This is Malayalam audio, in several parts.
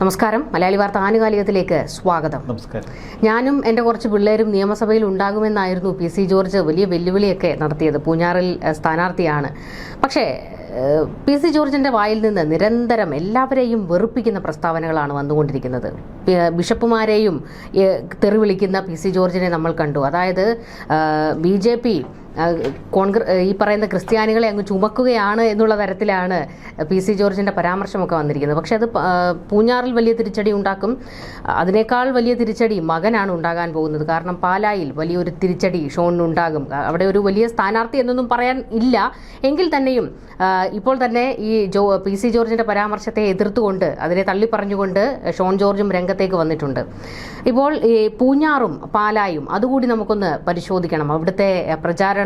നമസ്കാരം. മലയാളി വാർത്ത ആനുകാലികത്തിലേക്ക് സ്വാഗതം. നമസ്കാരം. ഞാനും എൻ്റെ കുറച്ച് പിള്ളേരും നിയമസഭയിൽ ഉണ്ടാകുമെന്നായിരുന്നു പി.സി. ജോർജ് വലിയ വെല്ലുവിളിയൊക്കെ നടത്തിയത്. പൂഞ്ഞാറിൽ സ്ഥാനാർത്ഥിയാണ്. പക്ഷേ പി.സി. ജോർജിൻ്റെ വായിൽ നിന്ന് നിരന്തരം എല്ലാവരെയും വെറുപ്പിക്കുന്ന പ്രസ്താവനകളാണ് വന്നുകൊണ്ടിരിക്കുന്നത്. ബിഷപ്പുമാരെയും തെറി വിളിക്കുന്ന പി.സി. ജോർജിനെ നമ്മൾ കണ്ടു. അതായത് BJP ഈ പറയുന്ന ക്രിസ്ത്യാനികളെ അങ്ങ് ചുമക്കുകയാണ് എന്നുള്ള തരത്തിലാണ് പി.സി. ജോർജിൻ്റെ പരാമർശമൊക്കെ വന്നിരിക്കുന്നത്. പക്ഷേ അത് പൂഞ്ഞാറിൽ വലിയ തിരിച്ചടി ഉണ്ടാക്കും. അതിനേക്കാൾ വലിയ തിരിച്ചടി മകനാണ് ഉണ്ടാകാൻ പോകുന്നത്. കാരണം പാലായിൽ വലിയൊരു തിരിച്ചടി ഷോണിനുണ്ടാകും. അവിടെ ഒരു വലിയ സ്ഥാനാർത്ഥി എന്നൊന്നും പറയാൻ ഇല്ല. എങ്കിൽ തന്നെയും ഇപ്പോൾ തന്നെ ഈ പി.സി. ജോർജിൻ്റെ പരാമർശത്തെ എതിർത്തുകൊണ്ട്, അതിനെ തള്ളിപ്പറഞ്ഞുകൊണ്ട് ഷോൺ ജോർജും രംഗത്തേക്ക് വന്നിട്ടുണ്ട്. ഇപ്പോൾ ഈ പൂഞ്ഞാറും പാലായും അതുകൂടി നമുക്കൊന്ന് പരിശോധിക്കണം. അവിടുത്തെ പ്രചാരണ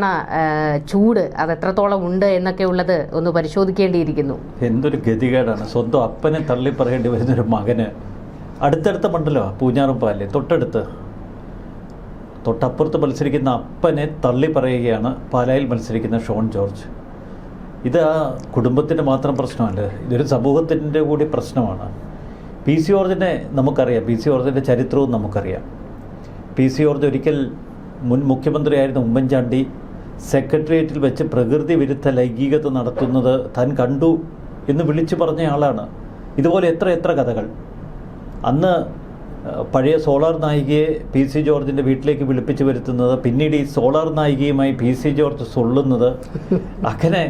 ചൂട് അത് എത്രത്തോളം ഉണ്ട് എന്നൊക്കെ ഉള്ളത് ഒന്ന് പരിശോധിക്കേണ്ടിയിരിക്കുന്നു. എന്തൊരു ഗതികേടാണ്. സ്വന്തം അപ്പനെ തള്ളി പറയേണ്ടി വരുന്നൊരു മകന് അടുത്തടുത്ത മണ്ഡലമാണ് പൂഞ്ഞാറും പാലേ, തൊട്ടപ്പുറത്ത് മത്സരിക്കുന്ന അപ്പനെ തള്ളി പറയുകയാണ് പാലായിൽ മത്സരിക്കുന്ന ഷോൺ ജോർജ്. ഇത് ആ കുടുംബത്തിൻ്റെ മാത്രം പ്രശ്നമല്ല, ഇതൊരു സമൂഹത്തിൻ്റെ കൂടി പ്രശ്നമാണ്. പി.സി. ജോർജിനെ നമുക്കറിയാം, പി.സി. ജോർജിൻ്റെ ചരിത്രവും നമുക്കറിയാം. പി.സി. ജോർജ് ഒരിക്കൽ മുൻ മുഖ്യമന്ത്രിയായിരുന്ന ഉമ്മൻചാണ്ടി സെക്രട്ടേറിയറ്റിൽ വെച്ച് പ്രകൃതി വിരുദ്ധ ലൈംഗികത നടത്തുന്നത് താൻ കണ്ടു എന്ന് വിളിച്ചു പറഞ്ഞ ആളാണ്. ഇതുപോലെ എത്ര കഥകൾ. അന്ന് പഴയ സോളാർ നായികയെ പി.സി. ജോർജിൻ്റെ വീട്ടിലേക്ക് വിളിപ്പിച്ച് വരുത്തുന്നത്, പിന്നീട് ഈ സോളാർ നായികയുമായി പി.സി. ജോർജ് സൊള്ളുന്നത്, അങ്ങനെ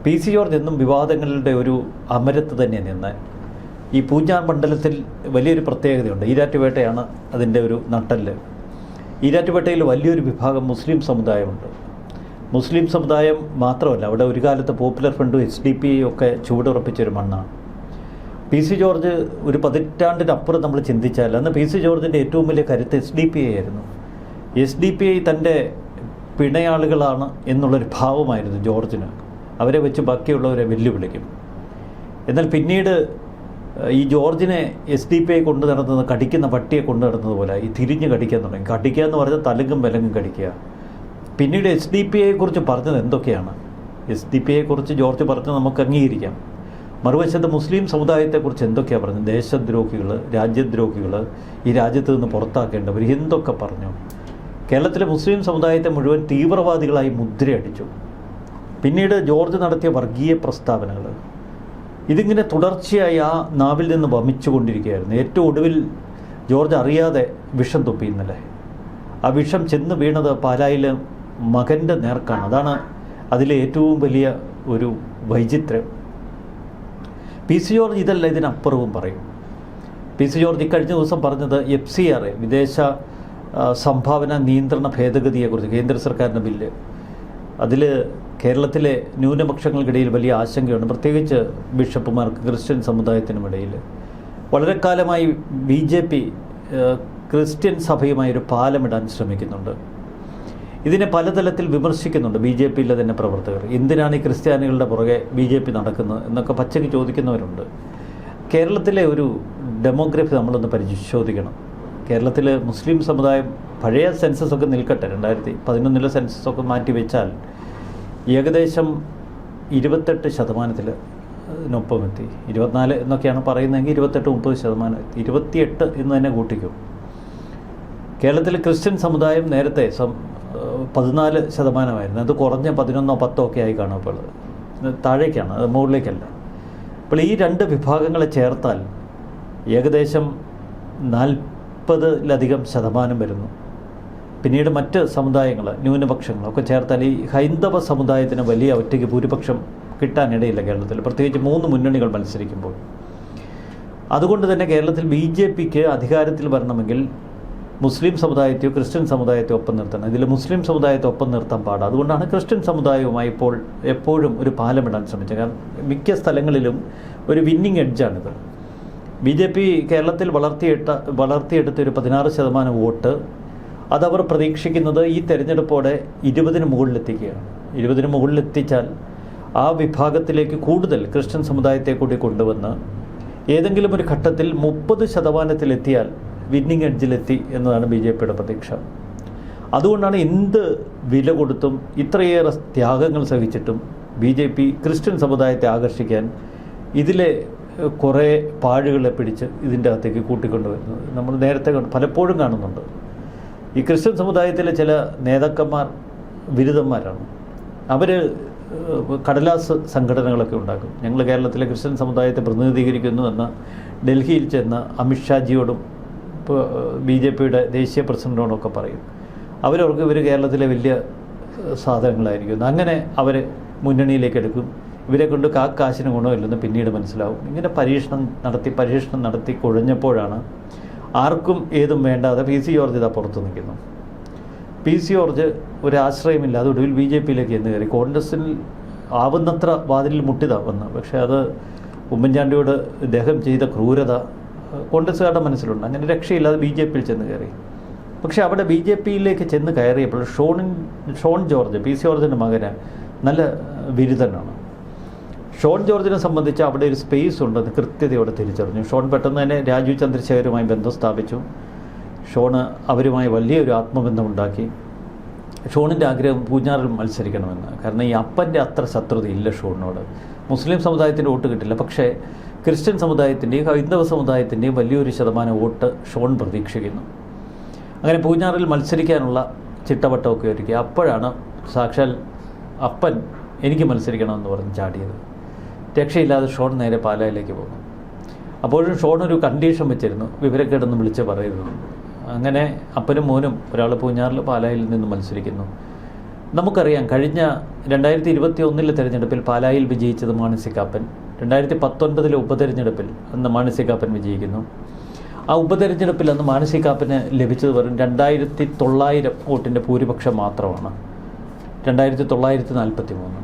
പി.സി. ജോർജ് എന്നും വിവാദങ്ങളുടെ ഒരു അമരത്ത് തന്നെ നിന്ന്. ഈ പൂഞ്ഞാർ മണ്ഡലത്തിൽ വലിയൊരു പ്രത്യേകതയുണ്ട്. ഈരാറ്റുപേട്ടയാണ് അതിൻ്റെ ഒരു നട്ടെല്ല്. ഈരാറ്റുപേട്ടയിൽ വലിയൊരു വിഭാഗം മുസ്ലിം സമുദായമുണ്ട്. മുസ്ലിം സമുദായം മാത്രമല്ല, അവിടെ ഒരു കാലത്ത് പോപ്പുലർ ഫ്രണ്ടും SDP ഒക്കെ ചുവടുറപ്പിച്ചൊരു മണ്ണാണ്. പി.സി. ജോർജ് ഒരു പതിറ്റാണ്ടിനപ്പുറം നമ്മൾ ചിന്തിച്ചാൽ അന്ന് പി.സി. ജോർജിൻ്റെ ഏറ്റവും വലിയ കരുത്ത് SDP ആയിരുന്നു. SDP തൻ്റെ പിണയാളുകളാണ് എന്നുള്ളൊരു ഭാവമായിരുന്നു ജോർജിന്. അവരെ വെച്ച് ബാക്കിയുള്ളവരെ വെല്ലുവിളിക്കും. എന്നാൽ പിന്നീട് ഈ ജോർജിനെ SDP കൊണ്ടു നടന്നത് കടിക്കുന്ന പട്ടിയെ കൊണ്ടു നടന്നതുപോലെ ഈ തിരിഞ്ഞ് കടിക്കാൻ തുടങ്ങി. കടിക്കുക എന്ന് പറഞ്ഞാൽ തലങ്കും വിലങ്ങും കടിക്കുക. പിന്നീട് SDP കുറിച്ച് പറഞ്ഞത് എന്തൊക്കെയാണ്? SDP കുറിച്ച് ജോർജ് പറഞ്ഞത് നമുക്ക് അംഗീകരിക്കാം. മറുവശത്ത് മുസ്ലിം സമുദായത്തെക്കുറിച്ച് എന്തൊക്കെയാണ് പറഞ്ഞത്? ദേശദ്രോഹികൾ, രാജ്യദ്രോഹികൾ, ഈ രാജ്യത്ത് നിന്ന് പുറത്താക്കേണ്ടവർ, എന്തൊക്കെ പറഞ്ഞു. കേരളത്തിലെ മുസ്ലിം സമുദായത്തെ മുഴുവൻ തീവ്രവാദികളായി മുദ്രയടിച്ചു. പിന്നീട് ജോർജ് നടത്തിയ വർഗീയ പ്രസ്താവനകൾ, ഇതിങ്ങനെ തുടർച്ചയായി ആ നാവിൽ നിന്ന് വമിച്ചുകൊണ്ടിരിക്കുകയായിരുന്നു. ഏറ്റവും ഒടുവിൽ ജോർജ് അറിയാതെ വിഷം തുപ്പി ഇന്നലെ. ആ വിഷം ചെന്ന് വീണത് പാലായിലെ മകൻ്റെ നേർക്കാണ്. അതാണ് അതിലെ ഏറ്റവും വലിയ ഒരു വൈചിത്ര്യം. പി.സി. ജോർജ് ഇതല്ല, ഇതിനപ്പുറവും പറയും. പി.സി. ജോർജ് ഇക്കഴിഞ്ഞ ദിവസം പറഞ്ഞത് FCRA, വിദേശ സംഭാവന നിയന്ത്രണ ഭേദഗതിയെക്കുറിച്ച്, കേന്ദ്ര സർക്കാരിൻ്റെ ബില്ല്, അതിൽ കേരളത്തിലെ ന്യൂനപക്ഷങ്ങൾക്കിടയിൽ വലിയ ആശങ്കയുണ്ട്. പ്രത്യേകിച്ച് ബിഷപ്പുമാർക്ക്, ക്രിസ്ത്യൻ സമുദായത്തിനുമിടയിൽ. വളരെ കാലമായി BJP ക്രിസ്ത്യൻ സഭയുമായൊരു പാലമിടാൻ ശ്രമിക്കുന്നുണ്ട്. ഇതിനെ പലതലത്തിൽ വിമർശിക്കുന്നുണ്ട് BJPയിലെ തന്നെ പ്രവർത്തകർ. എന്തിനാണ് ഈ ക്രിസ്ത്യാനികളുടെ പുറകെ BJP നടക്കുന്നത് എന്നൊക്കെ പച്ചയ്ക്ക് ചോദിക്കുന്നവരുണ്ട്. കേരളത്തിലെ ഒരു ഡെമോഗ്രഫി നമ്മളൊന്ന് പരിശോധിക്കണം. കേരളത്തിൽ മുസ്ലിം സമുദായം പഴയ സെൻസസൊക്കെ നിൽക്കട്ടെ, 2011 സെൻസസൊക്കെ മാറ്റി വെച്ചാൽ ഏകദേശം 28% എത്തി. 24 എന്നൊക്കെയാണ് പറയുന്നതെങ്കിൽ 28-30%, 28 എന്ന് തന്നെ കൂട്ടിക്കും. കേരളത്തിൽ ക്രിസ്ത്യൻ സമുദായം നേരത്തെ 14%, അത് കുറഞ്ഞ 11-10 ഒക്കെ ആയി കാണും. ഇപ്പോൾ താഴേക്കാണ്, അത് മുകളിലേക്കല്ല. അപ്പോൾ ഈ രണ്ട് വിഭാഗങ്ങളെ ചേർത്താൽ ഏകദേശം 40% വരുന്നു. പിന്നീട് മറ്റ് സമുദായങ്ങൾ, ന്യൂനപക്ഷങ്ങളൊക്കെ ചേർത്താൽ ഈ ഹൈന്ദവ സമുദായത്തിന് വലിയ ഒറ്റയ്ക്ക് ഭൂരിപക്ഷം കിട്ടാനിടയില്ല കേരളത്തിൽ, പ്രത്യേകിച്ച് 3 മുന്നണികൾ മത്സരിക്കുമ്പോൾ. അതുകൊണ്ട് തന്നെ കേരളത്തിൽ BJPക്ക് അധികാരത്തിൽ വരണമെങ്കിൽ മുസ്ലിം സമുദായത്തെയോ ക്രിസ്ത്യൻ സമുദായത്തെയോ ഒപ്പം നിർത്തണം. ഇതിൽ മുസ്ലിം സമുദായത്തെ ഒപ്പം നിർത്താൻ പാടില്ല. അതുകൊണ്ടാണ് ക്രിസ്ത്യൻ സമുദായവുമായി ഇപ്പോൾ എപ്പോഴും ഒരു പാലമിടാൻ ശ്രമിച്ചത്. കാരണം മിക്ക സ്ഥലങ്ങളിലും ഒരു വിന്നിങ് എഡ്ജാണിത്. BJP കേരളത്തിൽ വളർത്തിയെടുത്ത ഒരു 16% വോട്ട്, അതവർ പ്രതീക്ഷിക്കുന്നത് ഈ തെരഞ്ഞെടുപ്പോടെ 20-ന് മുകളിലെത്തിക്കുകയാണ്. 20-ന് മുകളിലെത്തിച്ചാൽ ആ വിഭാഗത്തിലേക്ക് കൂടുതൽ ക്രിസ്ത്യൻ സമുദായത്തെ കൂടി കൊണ്ടുവന്ന് ഏതെങ്കിലും ഒരു ഘട്ടത്തിൽ 30%-ലെത്തിയാൽ വിന്നിങ് എഡ്ജിലെത്തി എന്നതാണ് BJPയുടെ പ്രതീക്ഷ. അതുകൊണ്ടാണ് എന്ത് വില കൊടുത്തും ഇത്രയേറെ ത്യാഗങ്ങൾ സഹിച്ചിട്ടും BJP ക്രിസ്ത്യൻ സമുദായത്തെ ആകർഷിക്കാൻ ഇതിലെ കുറേ പാഴുകളെ പിടിച്ച് ഇതിൻ്റെ അകത്തേക്ക് കൂട്ടിക്കൊണ്ടുവരുന്നത് നമ്മൾ നേരത്തെ പലപ്പോഴും കാണുന്നുണ്ട്. ഈ ക്രിസ്ത്യൻ സമുദായത്തിലെ ചില നേതാക്കന്മാർ ബിരുദന്മാരാണ്. അവർ കടലാസ് സംഘടനകളൊക്കെ ഉണ്ടാക്കും. ഞങ്ങൾ കേരളത്തിലെ ക്രിസ്ത്യൻ സമുദായത്തെ പ്രതിനിധീകരിക്കുന്നു എന്ന് ഡൽഹിയിൽ ചെന്ന് അമിത്ഷാജിയോടും BJPയുടെ ദേശീയ പ്രസിഡന്റിനോടൊക്കെ പറയും. അവരവർക്ക് ഇവർ കേരളത്തിലെ വലിയ സാധനങ്ങളായിരിക്കും. അങ്ങനെ അവർ മുന്നണിയിലേക്ക് എടുക്കും. ഇവരെ കൊണ്ട് കാശിന് ഗുണമില്ലെന്ന് പിന്നീട് മനസ്സിലാവും. ഇങ്ങനെ പരീക്ഷണം നടത്തി കുഴഞ്ഞപ്പോഴാണ് ആർക്കും ഏതും വേണ്ടാതെ PC ജോർജ് ഇതാ പുറത്ത് നിൽക്കുന്നു. PC ജോർജ് ഒരാശ്രയമില്ലാതെ ഒടുവിൽ BJPയിലേക്ക് എന്ന് കയറി. കോൺഗ്രസിൽ ആവുന്നത്ര വാതിലിൽ മുട്ടിതാ വന്ന്. പക്ഷേ അത് ഉമ്മൻചാണ്ടിയോട് ഇദ്ദേഹം ചെയ്ത ക്രൂരത കോൺഗ്രസ്സുകാരുടെ മനസ്സിലുണ്ട്. അങ്ങനെ രക്ഷയില്ലാതെ BJPയിൽ ചെന്ന് കയറി. പക്ഷേ അവിടെ BJPയിലേക്ക് ചെന്ന് കയറിയപ്പോൾ ഷോൺ ജോർജ്, PC ജോർജിൻ്റെ മകന് നല്ല ബിരുദനാണ്. ഷോൺ ജോർജിനെ സംബന്ധിച്ച് അവിടെ ഒരു സ്പേസ് ഉണ്ടെന്ന് കൃത്യതയോടെ തിരിച്ചറിഞ്ഞു. ഷോൺ പെട്ടെന്ന് തന്നെ രാജീവ് ചന്ദ്രശേഖരുമായി ബന്ധം സ്ഥാപിച്ചു. ഷോണ് അവരുമായി വലിയൊരു ആത്മബന്ധമുണ്ടാക്കി. ഷോണിൻ്റെ ആഗ്രഹം പൂഞ്ഞാറിൽ മത്സരിക്കണമെന്ന്. കാരണം ഈ അപ്പൻ്റെ അത്ര ശത്രുതയില്ല ഷോണിനോട്. മുസ്ലിം സമുദായത്തിൻ്റെ വോട്ട് കിട്ടില്ല. പക്ഷേ ക്രിസ്ത്യൻ സമുദായത്തിൻ്റെയും ഹൈന്ദവ സമുദായത്തിൻ്റെയും വലിയൊരു ശതമാനം വോട്ട് ഷോൺ പ്രതീക്ഷിക്കുന്നു. അങ്ങനെ പൂഞ്ഞാറിൽ മത്സരിക്കാനുള്ള ചിട്ടവട്ടമൊക്കെ ഒരുക്കി. അപ്പോഴാണ് സാക്ഷാൽ അപ്പൻ എനിക്ക് മത്സരിക്കണമെന്ന് പറഞ്ഞ് ചാടിയത്. രക്ഷയില്ലാതെ ഷോൺ നേരെ പാലായിലേക്ക് പോകുന്നു. അപ്പോഴും ഷോൺ ഒരു കണ്ടീഷൻ വെച്ചിരുന്നു, വിവരക്കേടൊന്നും വിളിച്ച് പറയരുത്. അങ്ങനെ അപ്പനും മോനും ഒരാൾ പൂഞ്ഞാറിൽ പാലായിൽ നിന്ന് മത്സരിക്കുന്നു. നമുക്കറിയാം കഴിഞ്ഞ 2021 തെരഞ്ഞെടുപ്പിൽ പാലായിൽ വിജയിച്ചത് മാണി സി കാപ്പൻ. 2019 ഉപതെരഞ്ഞെടുപ്പിൽ അന്ന് മാണി സി കാപ്പൻ വിജയിക്കുന്നു. ആ ഉപതെരഞ്ഞെടുപ്പിൽ അന്ന് മാണി സി കാപ്പന് ലഭിച്ചത് വെറും 2900 വോട്ടിൻ്റെ ഭൂരിപക്ഷം മാത്രമാണ്, 2943.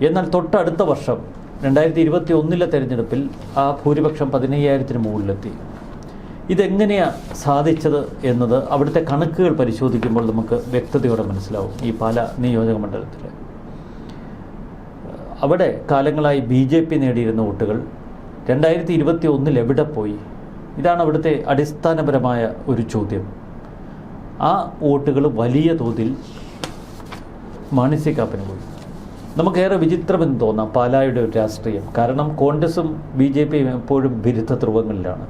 എന്നാൽ തൊട്ടടുത്ത വർഷം 2021 തെരഞ്ഞെടുപ്പിൽ ആ ഭൂരിപക്ഷം 15,000 മുകളിലെത്തി. ഇതെങ്ങനെയാണ് സാധിച്ചത് എന്നത് അവിടുത്തെ കണക്കുകൾ പരിശോധിക്കുമ്പോൾ നമുക്ക് വ്യക്തതയോടെ മനസ്സിലാവും. ഈ പാല നിയോജക മണ്ഡലത്തിൽ അവിടെ കാലങ്ങളായി BJP നേടിയിരുന്ന വോട്ടുകൾ 2021 എവിടെ പോയി? ഇതാണ് അവിടുത്തെ അടിസ്ഥാനപരമായ ഒരു ചോദ്യം. ആ വോട്ടുകൾ വലിയ തോതിൽ മാണി സി കാപ്പന് പോയി. നമുക്കേറെ വിചിത്രമെന്ന് തോന്നാം പാലായുടെ ഒരു രാഷ്ട്രീയം. കാരണം കോൺഗ്രസും BJPയും എപ്പോഴും വിരുദ്ധ ധ്രുവങ്ങളിലാണ്.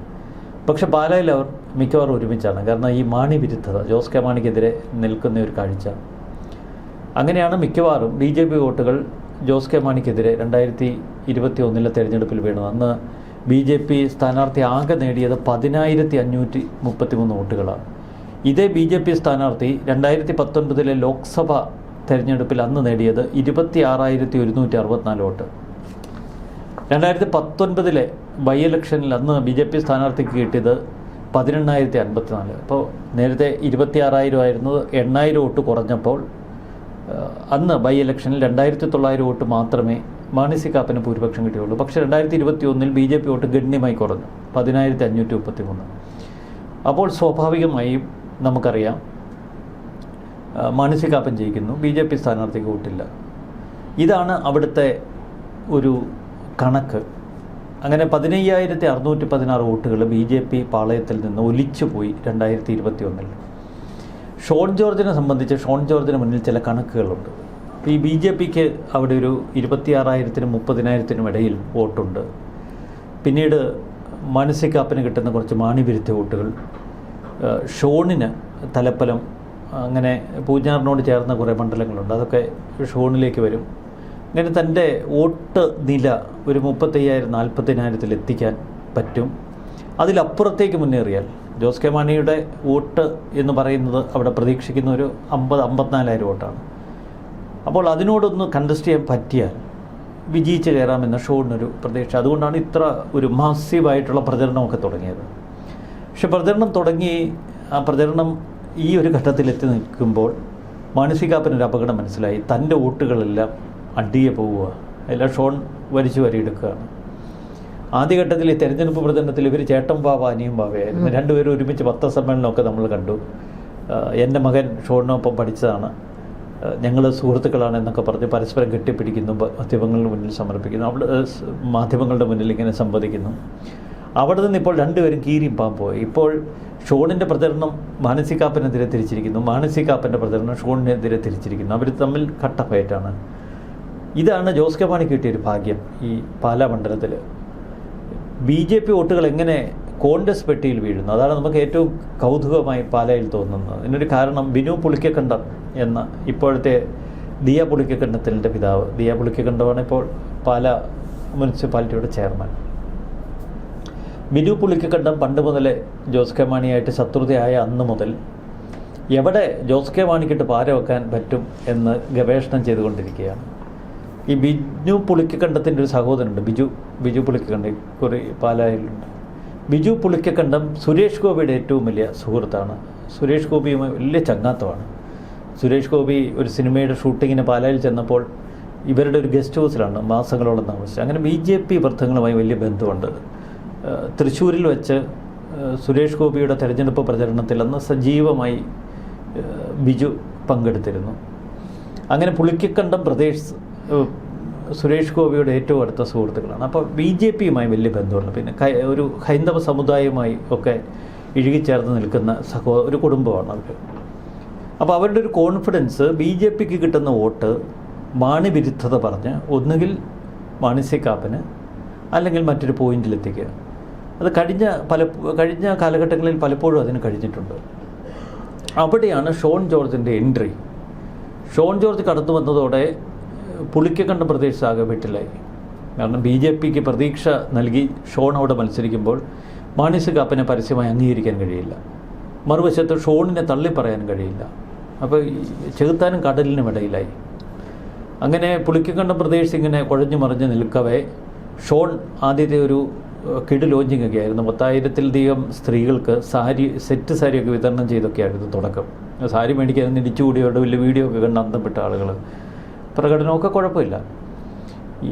പക്ഷെ പാലായിൽ അവർ മിക്കവാറും ഒരുമിച്ചാണ്. കാരണം ഈ മാണി വിരുദ്ധത, ജോസ് കെ മാണിക്കെതിരെ നിൽക്കുന്ന ഒരു കാഴ്ച. അങ്ങനെയാണ് മിക്കവാറും BJP വോട്ടുകൾ ജോസ് കെ മാണിക്കെതിരെ 2021 തെരഞ്ഞെടുപ്പിൽ വീണത്. അന്ന് BJP സ്ഥാനാർത്ഥി ആകെ നേടിയത് 10,533 വോട്ടുകളാണ്. ഇതേ BJP സ്ഥാനാർത്ഥി 2019 ലോക്സഭ തെരഞ്ഞെടുപ്പിൽ അന്ന് നേടിയത് 26,164 വോട്ട്. 2019 ബൈ ഇലക്ഷനിൽ അന്ന് BJP സ്ഥാനാർത്ഥിക്ക് കിട്ടിയത് 18,054. അപ്പോൾ നേരത്തെ 26,000 ആയിരുന്നത് 8,000 വോട്ട് കുറഞ്ഞപ്പോൾ അന്ന് ബൈ ഇലക്ഷനിൽ 2,900 വോട്ട് മാത്രമേ മാണി സി കാപ്പന് ഭൂരിപക്ഷം കിട്ടിയുള്ളൂ. പക്ഷേ 2021 BJP വോട്ട് ഗണ്യമായി കുറഞ്ഞു, 10,533. അപ്പോൾ സ്വാഭാവികമായും നമുക്കറിയാം മാണി സി കാപ്പൻ ജയിക്കുന്നു, BJP സ്ഥാനാർത്ഥിക്ക് വോട്ടില്ല. ഇതാണ് അവിടുത്തെ ഒരു കണക്ക്. അങ്ങനെ 15,616 വോട്ടുകൾ BJP പാളയത്തിൽ നിന്ന് ഒലിച്ചുപോയി 2021. ഷോൺ ജോർജിനെ സംബന്ധിച്ച് ഷോൺ ജോർജിന് മുന്നിൽ ചില കണക്കുകളുണ്ട്. ഈ BJPക്ക് അവിടെ ഒരു 26,000-നും 30,000-നും ഇടയിൽ വോട്ടുണ്ട്. പിന്നീട് മാണി സി കാപ്പന് കിട്ടുന്ന കുറച്ച് മാണി വിരുദ്ധ വോട്ടുകൾ, ഷോണിന് തലപ്പലം, അങ്ങനെ പൂഞ്ഞാറിനോട് ചേർന്ന കുറേ മണ്ഡലങ്ങളുണ്ട്, അതൊക്കെ ഷോണിലേക്ക് വരും. അങ്ങനെ തൻ്റെ വോട്ട് നില ഒരു 35,000-40,000 എത്തിക്കാൻ പറ്റും. അതിലപ്പുറത്തേക്ക് മുന്നേറിയാൽ ജോസ് കെ മാണിയുടെ വോട്ട് എന്ന് പറയുന്നത് അവിടെ പ്രതീക്ഷിക്കുന്ന ഒരു 54,000 വോട്ടാണ്. അപ്പോൾ അതിനോടൊന്ന് കണ്ടസ്റ്റ് ചെയ്യാൻ പറ്റിയാൽ വിജയിച്ച് കയറാമെന്ന ഷോണിനൊരു പ്രതീക്ഷ. അതുകൊണ്ടാണ് ഇത്ര ഒരു മാസീവായിട്ടുള്ള പ്രചരണമൊക്കെ തുടങ്ങിയത്. പക്ഷെ പ്രചരണം തുടങ്ങി, ആ പ്രചരണം ഈ ഒരു ഘട്ടത്തിലെത്തി നിൽക്കുമ്പോൾ മാണി സി കാപ്പനൊരു അപകടം മനസ്സിലായി. തൻ്റെ വോട്ടുകളെല്ലാം അടിയെ പോവുക, എല്ലാം ഷോൺ വലിച്ചു വരിയെടുക്കുകയാണ്. ആദ്യഘട്ടത്തിൽ ഈ തെരഞ്ഞെടുപ്പ് പ്രചരണത്തിൽ ഇവർ ചേട്ടൻ ബാവ അനിയും ബാവയായിരുന്നു. രണ്ടുപേരും ഒരുമിച്ച് പത്രസമ്മേളനമൊക്കെ നമ്മൾ കണ്ടു. എൻ്റെ മകൻ ഷോണിനൊപ്പം പഠിച്ചതാണ്, ഞങ്ങൾ സുഹൃത്തുക്കളാണ് എന്നൊക്കെ പറഞ്ഞ് പരസ്പരം കെട്ടിപ്പിടിക്കുന്നു, മാധ്യമങ്ങളുടെ മുന്നിൽ സമർപ്പിക്കുന്നു, അവിടെ മാധ്യമങ്ങളുടെ മുന്നിൽ ഇങ്ങനെ സംവദിക്കുന്നു. അവിടെ നിന്ന് ഇപ്പോൾ രണ്ടുപേരും കീരിയും പാമ്പോയി. ഇപ്പോൾ ഷോണിൻ്റെ പ്രചരണം മാണി സി കാപ്പനെതിരെ തിരിച്ചിരിക്കുന്നു, മാണി സി കാപ്പൻ്റെ പ്രചരണം ഷോണിനെതിരെ തിരിച്ചിരിക്കുന്നു. അവർ തമ്മിൽ കട്ടഫയറ്റാണ്. ഇതാണ് ജോസ് കെ മാണിക്ക് കിട്ടിയൊരു ഭാഗ്യം ഈ പാലാ മണ്ഡലത്തിൽ. BJP വോട്ടുകൾ എങ്ങനെ കോൺഗ്രസ് പെട്ടിയിൽ വീഴുന്നു, അതാണ് നമുക്ക് ഏറ്റവും കൗതുകമായി പാലായിൽ തോന്നുന്നത്. ഇതിനൊരു കാരണം ബിനു പുളിക്കക്കണ്ടം എന്ന ഇപ്പോഴത്തെ ദിയ പുളിക്കക്കണ്ടത്തിൻ്റെ പിതാവ്. ദിയ പുളിക്കക്കണ്ടമാണ് ഇപ്പോൾ പാല മുനിസിപ്പാലിറ്റിയുടെ ചെയർമാൻ. ബിനു പുളിക്കക്കണ്ടം പണ്ട് മുതലേ ജോസ് കെ മാണിയായിട്ട് ശത്രുതയായ അന്ന് മുതൽ എവിടെ ജോസ് കെ മാണിക്കിട്ട് പാര വെക്കാൻ പറ്റും എന്ന് ഗവേഷണം ചെയ്തുകൊണ്ടിരിക്കുകയാണ്. ഈ ബിജു പുളിക്കക്കണ്ടത്തിൻ്റെ ഒരു സഹോദരനുണ്ട്, ബിജു പുളിക്കക്കണ്ടം, കുറി പാലായിലുണ്ട്. ബിജു പുളിക്കക്കണ്ടം സുരേഷ് ഗോപിയുടെ ഏറ്റവും വലിയ സുഹൃത്താണ്. സുരേഷ് ഗോപിയുമായി വലിയ ചങ്ങാത്തമാണ്. സുരേഷ് ഗോപി ഒരു സിനിമയുടെ ഷൂട്ടിങ്ങിന് പാലായിൽ ചെന്നപ്പോൾ ഇവരുടെ ഒരു ഗസ്റ്റ് ഹൗസിലാണ് മാസങ്ങളോളം താമസിച്ചത്. അങ്ങനെ BJP വൃത്തങ്ങളുമായി വലിയ ബന്ധമുണ്ട്. തൃശ്ശൂരിൽ വെച്ച് സുരേഷ് ഗോപിയുടെ തെരഞ്ഞെടുപ്പ് പ്രചരണത്തിൽ അന്ന് സജീവമായി ബിജു പങ്കെടുത്തിരുന്നു. അങ്ങനെ പുളിക്കക്കണ്ടം പ്രദേശ് സുരേഷ് ഗോപിയുടെ ഏറ്റവും അടുത്ത സുഹൃത്തുക്കളാണ്. അപ്പോൾ BJPയുമായി വലിയ ബന്ധമുണ്ട്. പിന്നെ ഒരു ഹൈന്ദവ സമുദായവുമായി ഒക്കെ ഇഴുകിച്ചേർന്ന് നിൽക്കുന്ന ഒരു കുടുംബമാണ് അവർ. അപ്പോൾ അവരുടെ ഒരു കോൺഫിഡൻസ് BJPക്ക് കിട്ടുന്ന വോട്ട് മാണി വിരുദ്ധത പറഞ്ഞ് ഒന്നുകിൽ മാണി സി കാപ്പന് അല്ലെങ്കിൽ മറ്റൊരു പോയിന്റിലെത്തിക്കുക. അത് കഴിഞ്ഞ കാലഘട്ടങ്ങളിൽ പലപ്പോഴും അതിന് കഴിഞ്ഞിട്ടുണ്ട്. അവിടെയാണ് ഷോൺ ജോർജിൻ്റെ എൻട്രി. ഷോൺ ജോർജ് കടന്നു വന്നതോടെ പുളിക്കക്കണ്ടം പ്രദേശത്ത് ആകെ വീട്ടിലായി. കാരണം BJPക്ക് പ്രതീക്ഷ നൽകി ഷോൺ അവിടെ മത്സരിക്കുമ്പോൾ മാണി സി കാപ്പനെ പരസ്യമായി അംഗീകരിക്കാൻ കഴിയില്ല, മറുവശത്ത് ഷോണിനെ തള്ളിപ്പറയാൻ കഴിയില്ല. അപ്പോൾ ചെകുത്താനും കടലിനും ഇടയിലായി. അങ്ങനെ പുളിക്കക്കണ്ടം പ്രദേശത്ത് ഇങ്ങനെ കുഴഞ്ഞു മറിഞ്ഞ് നിൽക്കവേ ഷോൺ ആദ്യത്തെ ഒരു കിഡ് ലോഞ്ചിങ് ഒക്കെ ആയിരുന്നു. 10,000-ത്തിലധികം സ്ത്രീകൾക്ക് സെറ്റ് സാരിയൊക്കെ വിതരണം ചെയ്തൊക്കെയായിരുന്നു തുടക്കം. സാരി മേടിക്കാൻ ഇടിച്ചുകൂടിയോട് വലിയ വീഡിയോ ഒക്കെ കണ്ട് അന്തപ്പെട്ട ആളുകൾ. പ്രകടനമൊക്കെ കുഴപ്പമില്ല. ഈ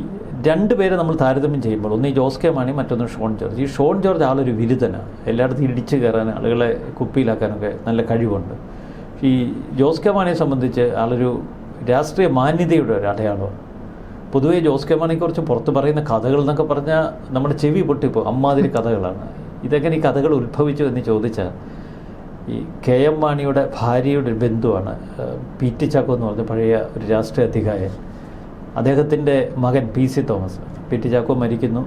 രണ്ടുപേരെ നമ്മൾ താരതമ്യം ചെയ്യുമ്പോൾ ഒന്ന് ഈ ജോസ് കെ മാണി, മറ്റൊന്ന് ഷോൺ ജോർജ്. ഈ ഷോൺ ജോർജ് ആളൊരു വിരുദ്ധനാണ്. എല്ലായിടത്തും ഇടിച്ചു കയറാൻ, ആളുകളെ കുപ്പിയിലാക്കാനൊക്കെ നല്ല കഴിവുണ്ട്. ഈ ജോസ് കെ മാണിയെ സംബന്ധിച്ച് ആളൊരു രാഷ്ട്രീയ മാന്യതയുടെ ഒരു അടയാളമാണ്. പൊതുവേ ജോസ് കെ മാണിയെക്കുറിച്ച് പുറത്ത് പറയുന്ന കഥകൾ എന്നൊക്കെ പറഞ്ഞാൽ നമ്മുടെ ചെവി പൊട്ടിപ്പോൾ അമ്മാതിരി കഥകളാണ്. ഇതെങ്ങനെ ഈ കഥകൾ ഉത്ഭവിച്ചു എന്ന് ചോദിച്ചാൽ ഈ KM മാണിയുടെ ഭാര്യയുടെ ഒരു ബന്ധുവാണ് PT ചാക്കോ എന്ന് പറഞ്ഞ പഴയ ഒരു രാഷ്ട്രീയ അധികായൻ. അദ്ദേഹത്തിൻ്റെ മകൻ PC തോമസ്. PT ചാക്കോ മരിക്കുന്നു.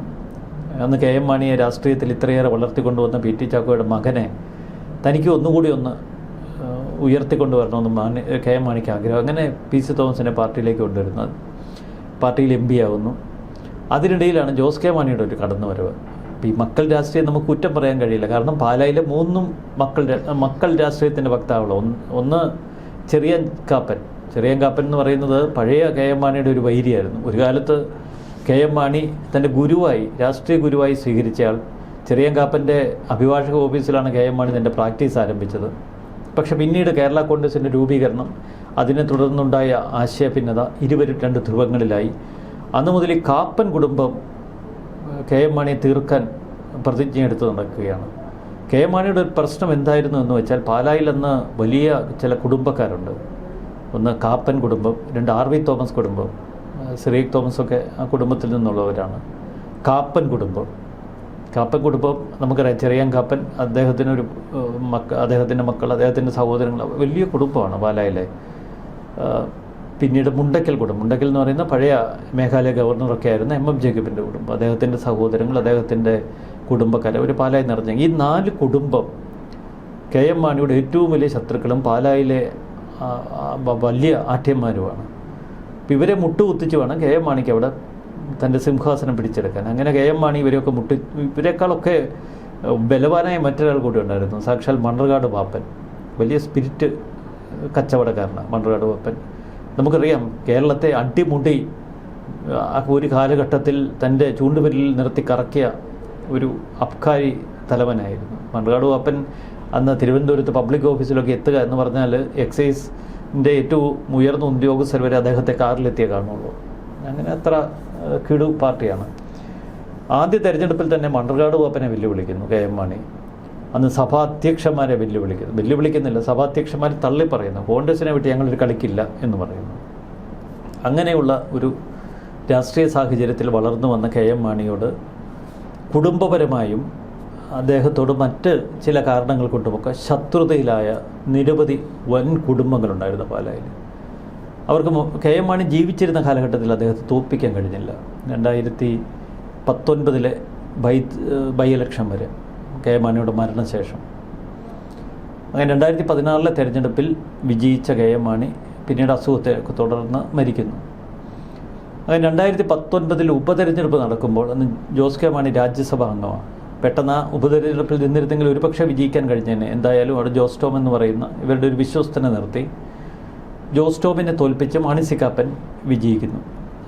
അന്ന് KM മാണിയെ രാഷ്ട്രീയത്തിൽ ഇത്രയേറെ വളർത്തിക്കൊണ്ടുവന്ന PT ചാക്കോയുടെ മകനെ തനിക്ക് ഒന്നുകൂടി ഒന്ന് ഉയർത്തിക്കൊണ്ടുവരണമെന്ന് KM മാണിക്ക് ആഗ്രഹം. അങ്ങനെ PC തോമസിനെ പാർട്ടിയിലേക്ക് കൊണ്ടുവരുന്നത്, പാർട്ടിയിൽ MP ആവുന്നു. അതിനിടയിലാണ് ജോസ് കെ മാണിയുടെ ഒരു കടന്നുവരവ്. ഈ മക്കൾ രാഷ്ട്രീയം നമുക്ക് കുറ്റം പറയാൻ കഴിയില്ല. കാരണം പാലായിലെ 3 മക്കൾ രാഷ്ട്രീയത്തിൻ്റെ വക്താവുള്ള ഒന്ന് ചെറിയൻ കാപ്പൻ എന്ന് പറയുന്നത് പഴയ KM മാണിയുടെ ഒരു വൈരിയായിരുന്നു. ഒരു കാലത്ത് KM മാണി തൻ്റെ ഗുരുവായി, രാഷ്ട്രീയ ഗുരുവായി സ്വീകരിച്ചയാൾ. ചെറിയൻ കാപ്പൻ്റെ അഭിഭാഷക ഓഫീസിലാണ് KM മാണി തൻ്റെ പ്രാക്ടീസ് ആരംഭിച്ചത്. പക്ഷെ പിന്നീട് കേരള കോൺഗ്രസിൻ്റെ രൂപീകരണം, അതിനെ തുടർന്നുണ്ടായ ആശയഭിന്നത, ഇരുവരും 2 ധ്രുവങ്ങളിലായി. അന്ന് മുതൽ ഈ കാപ്പൻ കുടുംബം KM മാണിയെ തീർക്കാൻ പ്രതിജ്ഞയെടുത്ത് നടക്കുകയാണ്. KM മാണിയുടെ ഒരു പ്രശ്നം എന്തായിരുന്നു എന്ന് വെച്ചാൽ പാലായിൽ അന്ന് വലിയ ചില കുടുംബക്കാരുണ്ട്. ഒന്ന് കാപ്പൻ കുടുംബം, 2 RV തോമസ് കുടുംബം, സിറീക് തോമസൊക്കെ ആ കുടുംബത്തിൽ നിന്നുള്ളവരാണ്. കാപ്പൻ കുടുംബം നമുക്കറിയാം. ചെറിയാൻ കാപ്പൻ, അദ്ദേഹത്തിനൊരു അദ്ദേഹത്തിൻ്റെ മക്കൾ, അദ്ദേഹത്തിൻ്റെ സഹോദരങ്ങൾ, വലിയ കുടുംബമാണ് പാലായിലെ. പിന്നീട് മുണ്ടക്കൽ എന്ന് പറയുന്ന പഴയ മേഘാലയ ഗവർണറൊക്കെ ആയിരുന്ന MM ജേക്കബിൻ്റെ കുടുംബം, അദ്ദേഹത്തിൻ്റെ സഹോദരങ്ങൾ, അദ്ദേഹത്തിൻ്റെ കുടുംബക്കാരെ, ഒരു പാലായി നിറഞ്ഞ ഈ 4 കുടുംബം KM മാണിയുടെ ഏറ്റവും വലിയ ശത്രുക്കളും പാലായിലെ വലിയ ആഠ്യന്മാരുമാണ്. അപ്പം ഇവരെ മുട്ടുകുത്തിച്ച് വേണം KM മാണിക്ക് അവിടെ തൻ്റെ സിംഹാസനം പിടിച്ചെടുക്കാൻ. അങ്ങനെ KM മാണി ഇവരെയൊക്കെ ഇവരെക്കാളൊക്കെ ബലവാനായ മറ്റൊരാൾ കൂടി ഉണ്ടായിരുന്നു, സാക്ഷാൽ മണ്ണർകാട് പാപ്പൻ. വലിയ സ്പിരിറ്റ് കച്ചവടക്കാരനാണ് മണ്ണർകാട് പാപ്പൻ. നമുക്കറിയാം, കേരളത്തെ അടിമുടി ഒരു കാലഘട്ടത്തിൽ തൻ്റെ ചൂണ്ടുവിരലിൽ നിർത്തി കറക്കിയ ഒരു അബ്കാരി തലവനായിരുന്നു മണ്ണർകാട് പാപ്പൻ. അന്ന് തിരുവനന്തപുരത്ത് പബ്ലിക് ഓഫീസിലൊക്കെ എത്തുക എന്ന് പറഞ്ഞാൽ എക്സൈസിൻ്റെ ഏറ്റവും ഉയർന്ന ഉദ്യോഗസ്ഥർ വരെ അദ്ദേഹത്തെ കാറിലെത്തിയേ കാണുള്ളൂ. അങ്ങനെ അത്ര കിടു പാർട്ടിയാണ്. ആദ്യ തെരഞ്ഞെടുപ്പിൽ തന്നെ മണ്ണർകാട് പാപ്പനെ വെല്ലുവിളിക്കുന്നു KM മാണി. അന്ന് സഭാധ്യക്ഷന്മാരെ വെല്ലുവിളിക്കുന്നില്ല, സഭാധ്യക്ഷന്മാരെ തള്ളിപ്പറയുന്നു. കോൺഗ്രസിനെ വിട്ട് ഞങ്ങളൊരു കളിക്കില്ല എന്ന് പറയുന്നു. അങ്ങനെയുള്ള ഒരു രാഷ്ട്രീയ സാഹചര്യത്തിൽ വളർന്നു വന്ന KM മാണിയോട് കുടുംബപരമായും അദ്ദേഹത്തോട് മറ്റ് ചില കാരണങ്ങൾ കൊണ്ടുമൊക്കെ ശത്രുതയിലായ നിരവധി വൻ കുടുംബങ്ങളുണ്ടായിരുന്നു പാലായിൽ. അവർക്ക് KM മാണി ജീവിച്ചിരുന്ന കാലഘട്ടത്തിൽ അദ്ദേഹത്തെ തോൽപ്പിക്കാൻ കഴിഞ്ഞില്ല. 2019 ബൈ ഇലക്ഷൻ വരെ, കെ എം മാണിയുടെ മരണശേഷം. അങ്ങനെ 2014 തെരഞ്ഞെടുപ്പിൽ വിജയിച്ച കെ എം മാണി പിന്നീട് അസുഖത്തെ തുടർന്ന് മരിക്കുന്നു. അങ്ങനെ 2019 ഉപതെരഞ്ഞെടുപ്പ് നടക്കുമ്പോൾ അന്ന് ജോസ് കെ മാണി രാജ്യസഭാ അംഗമാണ്. പെട്ടെന്ന് ആ ഉപതെരഞ്ഞെടുപ്പിൽ നിന്നിരുന്നെങ്കിൽ ഒരുപക്ഷെ വിജയിക്കാൻ കഴിഞ്ഞേനെ. എന്തായാലും അവിടെ ജോസ് ടോം എന്ന് പറയുന്ന ഇവരുടെ ഒരു വിശ്വസ്തനെ നിർത്തി ജോസ് ടോമിനെ തോൽപ്പിച്ച് മാണി സി കാപ്പൻ വിജയിക്കുന്നു.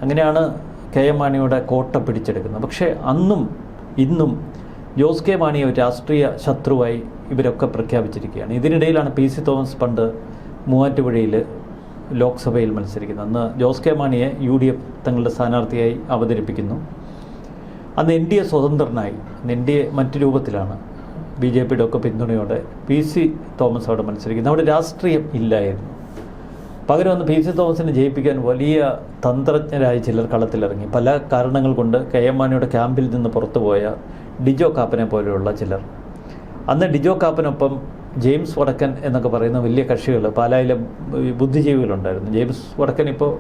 അങ്ങനെയാണ് കെ എം മാണിയുടെ കോട്ട പിടിച്ചെടുക്കുന്നത്. പക്ഷേ അന്നും ഇന്നും ജോസ് കെ മാണിയെ ഒരു രാഷ്ട്രീയ ശത്രുവായി ഇവരൊക്കെ പ്രഖ്യാപിച്ചിരിക്കുകയാണ്. ഇതിനിടയിലാണ് പി സി തോമസ് പണ്ട് മൂവാറ്റുപുഴയിൽ ലോക്സഭയിൽ മത്സരിക്കുന്നത്. അന്ന് ജോസ് കെ മാണിയെ UDF തങ്ങളുടെ സ്ഥാനാർത്ഥിയായി അവതരിപ്പിക്കുന്നു. അന്ന് NDA സ്വതന്ത്രനായി, NDA മറ്റു രൂപത്തിലാണ്, BJPയുടെ ഒക്കെ പിന്തുണയോടെ പി സി തോമസ് അവിടെ മത്സരിക്കുന്നത്. അവിടെ രാഷ്ട്രീയം ഇല്ലായിരുന്നു. പകരം ഒന്ന് പി സി തോമസിനെ ജയിപ്പിക്കാൻ വലിയ തന്ത്രജ്ഞരായ ചിലർ കളത്തിലിറങ്ങി. പല കാരണങ്ങൾ കൊണ്ട് കെ എം മാണിയുടെ ക്യാമ്പിൽ നിന്ന് പുറത്തുപോയ ഡിജോ കാപ്പനെ പോലെയുള്ള ചിലർ. അന്ന് ഡിജോ കാപ്പനൊപ്പം ജെയിംസ് വടക്കൻ എന്നൊക്കെ പറയുന്ന വലിയ കക്ഷികൾ, പാലായിലെ ബുദ്ധിജീവികളുണ്ടായിരുന്നു. ജെയിംസ് വടക്കൻ ഇപ്പോൾ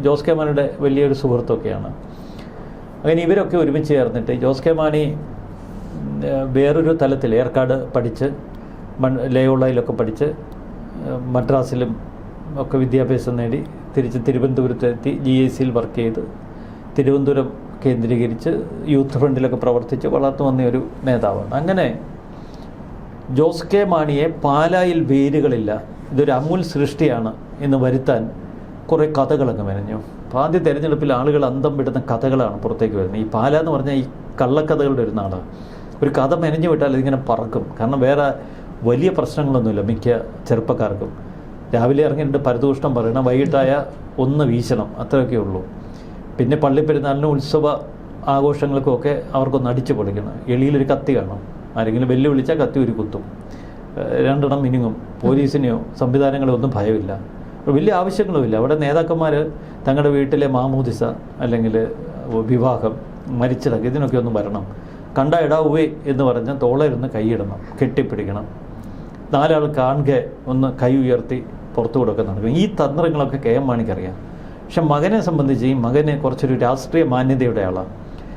ജോസ് കെ മാണിയുടെ വലിയൊരു സുഹൃത്തൊക്കെയാണ്. അങ്ങനെ ഇവരൊക്കെ ഒരുമിച്ച് ചേർന്നിട്ട് ജോസ് കെ മാണി വേറൊരു തലത്തിൽ ഏർക്കാട് പഠിച്ച് ലോയോളയിലൊക്കെ പഠിച്ച് മദ്രാസിലും ഒക്കെ വിദ്യാഭ്യാസം നേടി തിരിച്ച് തിരുവനന്തപുരത്തെത്തി GICയിൽ വർക്ക് ചെയ്ത് തിരുവനന്തപുരം കേന്ദ്രീകരിച്ച് യൂത്ത് ഫ്രണ്ടിലൊക്കെ പ്രവർത്തിച്ച് വളർന്നു വന്ന ഒരു നേതാവാണ്. അങ്ങനെ ജോസ് കെ മാണിയെ പാലായിൽ വേരുകളില്ല, ഇതൊരു അമൂൽ സൃഷ്ടിയാണ് എന്ന് വരുത്താൻ കുറേ കഥകളങ്ങ് മെനഞ്ഞു. അപ്പോൾ ആദ്യ തെരഞ്ഞെടുപ്പിൽ ആളുകൾ അന്തം വിടുന്ന കഥകളാണ് പുറത്തേക്ക് വരുന്നത്. ഈ പാല എന്ന് പറഞ്ഞാൽ ഈ കള്ളക്കഥകളുടെ ഒരു നാടാണ്. ഒരു കഥ മെനഞ്ഞു വിട്ടാൽ ഇതിങ്ങനെ പറക്കും. കാരണം വേറെ വലിയ പ്രശ്നങ്ങളൊന്നുമില്ല മിക്ക ചെറുപ്പക്കാർക്കും. രാവിലെ ഇറങ്ങിയിട്ട് പരദൂഷണം പറയണം, വൈകിട്ടായ ഒന്ന് വീശണം, അത്രയൊക്കെ ഉള്ളൂ. പിന്നെ പള്ളിപ്പെരുന്നാളിനും ഉത്സവ ആഘോഷങ്ങൾക്കുമൊക്കെ അവർക്കൊന്ന് അടിച്ചു പൊളിക്കണം. എളിയിലൊരു കത്തി കാണും, ആരെങ്കിലും വെല്ലുവിളിച്ചാൽ കത്തി ഒരു കുത്തും, രണ്ടെണ്ണം മിനുങ്ങും. പോലീസിനെയോ സംവിധാനങ്ങളോ ഒന്നും ഭയമില്ല, വലിയ ആവശ്യങ്ങളുമില്ല. അവിടെ നേതാക്കന്മാർ തങ്ങളുടെ വീട്ടിലെ മാമൂദിസ അല്ലെങ്കിൽ വിവാഹം, മരിച്ചടക്കം ഇതിനൊക്കെ ഒന്ന് വരണം. കണ്ട ഇടാവേ എന്ന് പറഞ്ഞ് തോളയിരുന്ന് കൈയിടണം, കെട്ടിപ്പിടിക്കണം, നാലാൾ കാണുക ഒന്ന് കൈ ഉയർത്തി പുറത്തുകൂടെയൊക്കെ നടക്കണം. ഈ തന്ത്രങ്ങളൊക്കെ കെ എം മാണിക്കറിയാം. പക്ഷെ മകനെ സംബന്ധിച്ച് ഈ മകന് കുറച്ചൊരു രാഷ്ട്രീയ മാന്യതയുടെ ആളാണ്.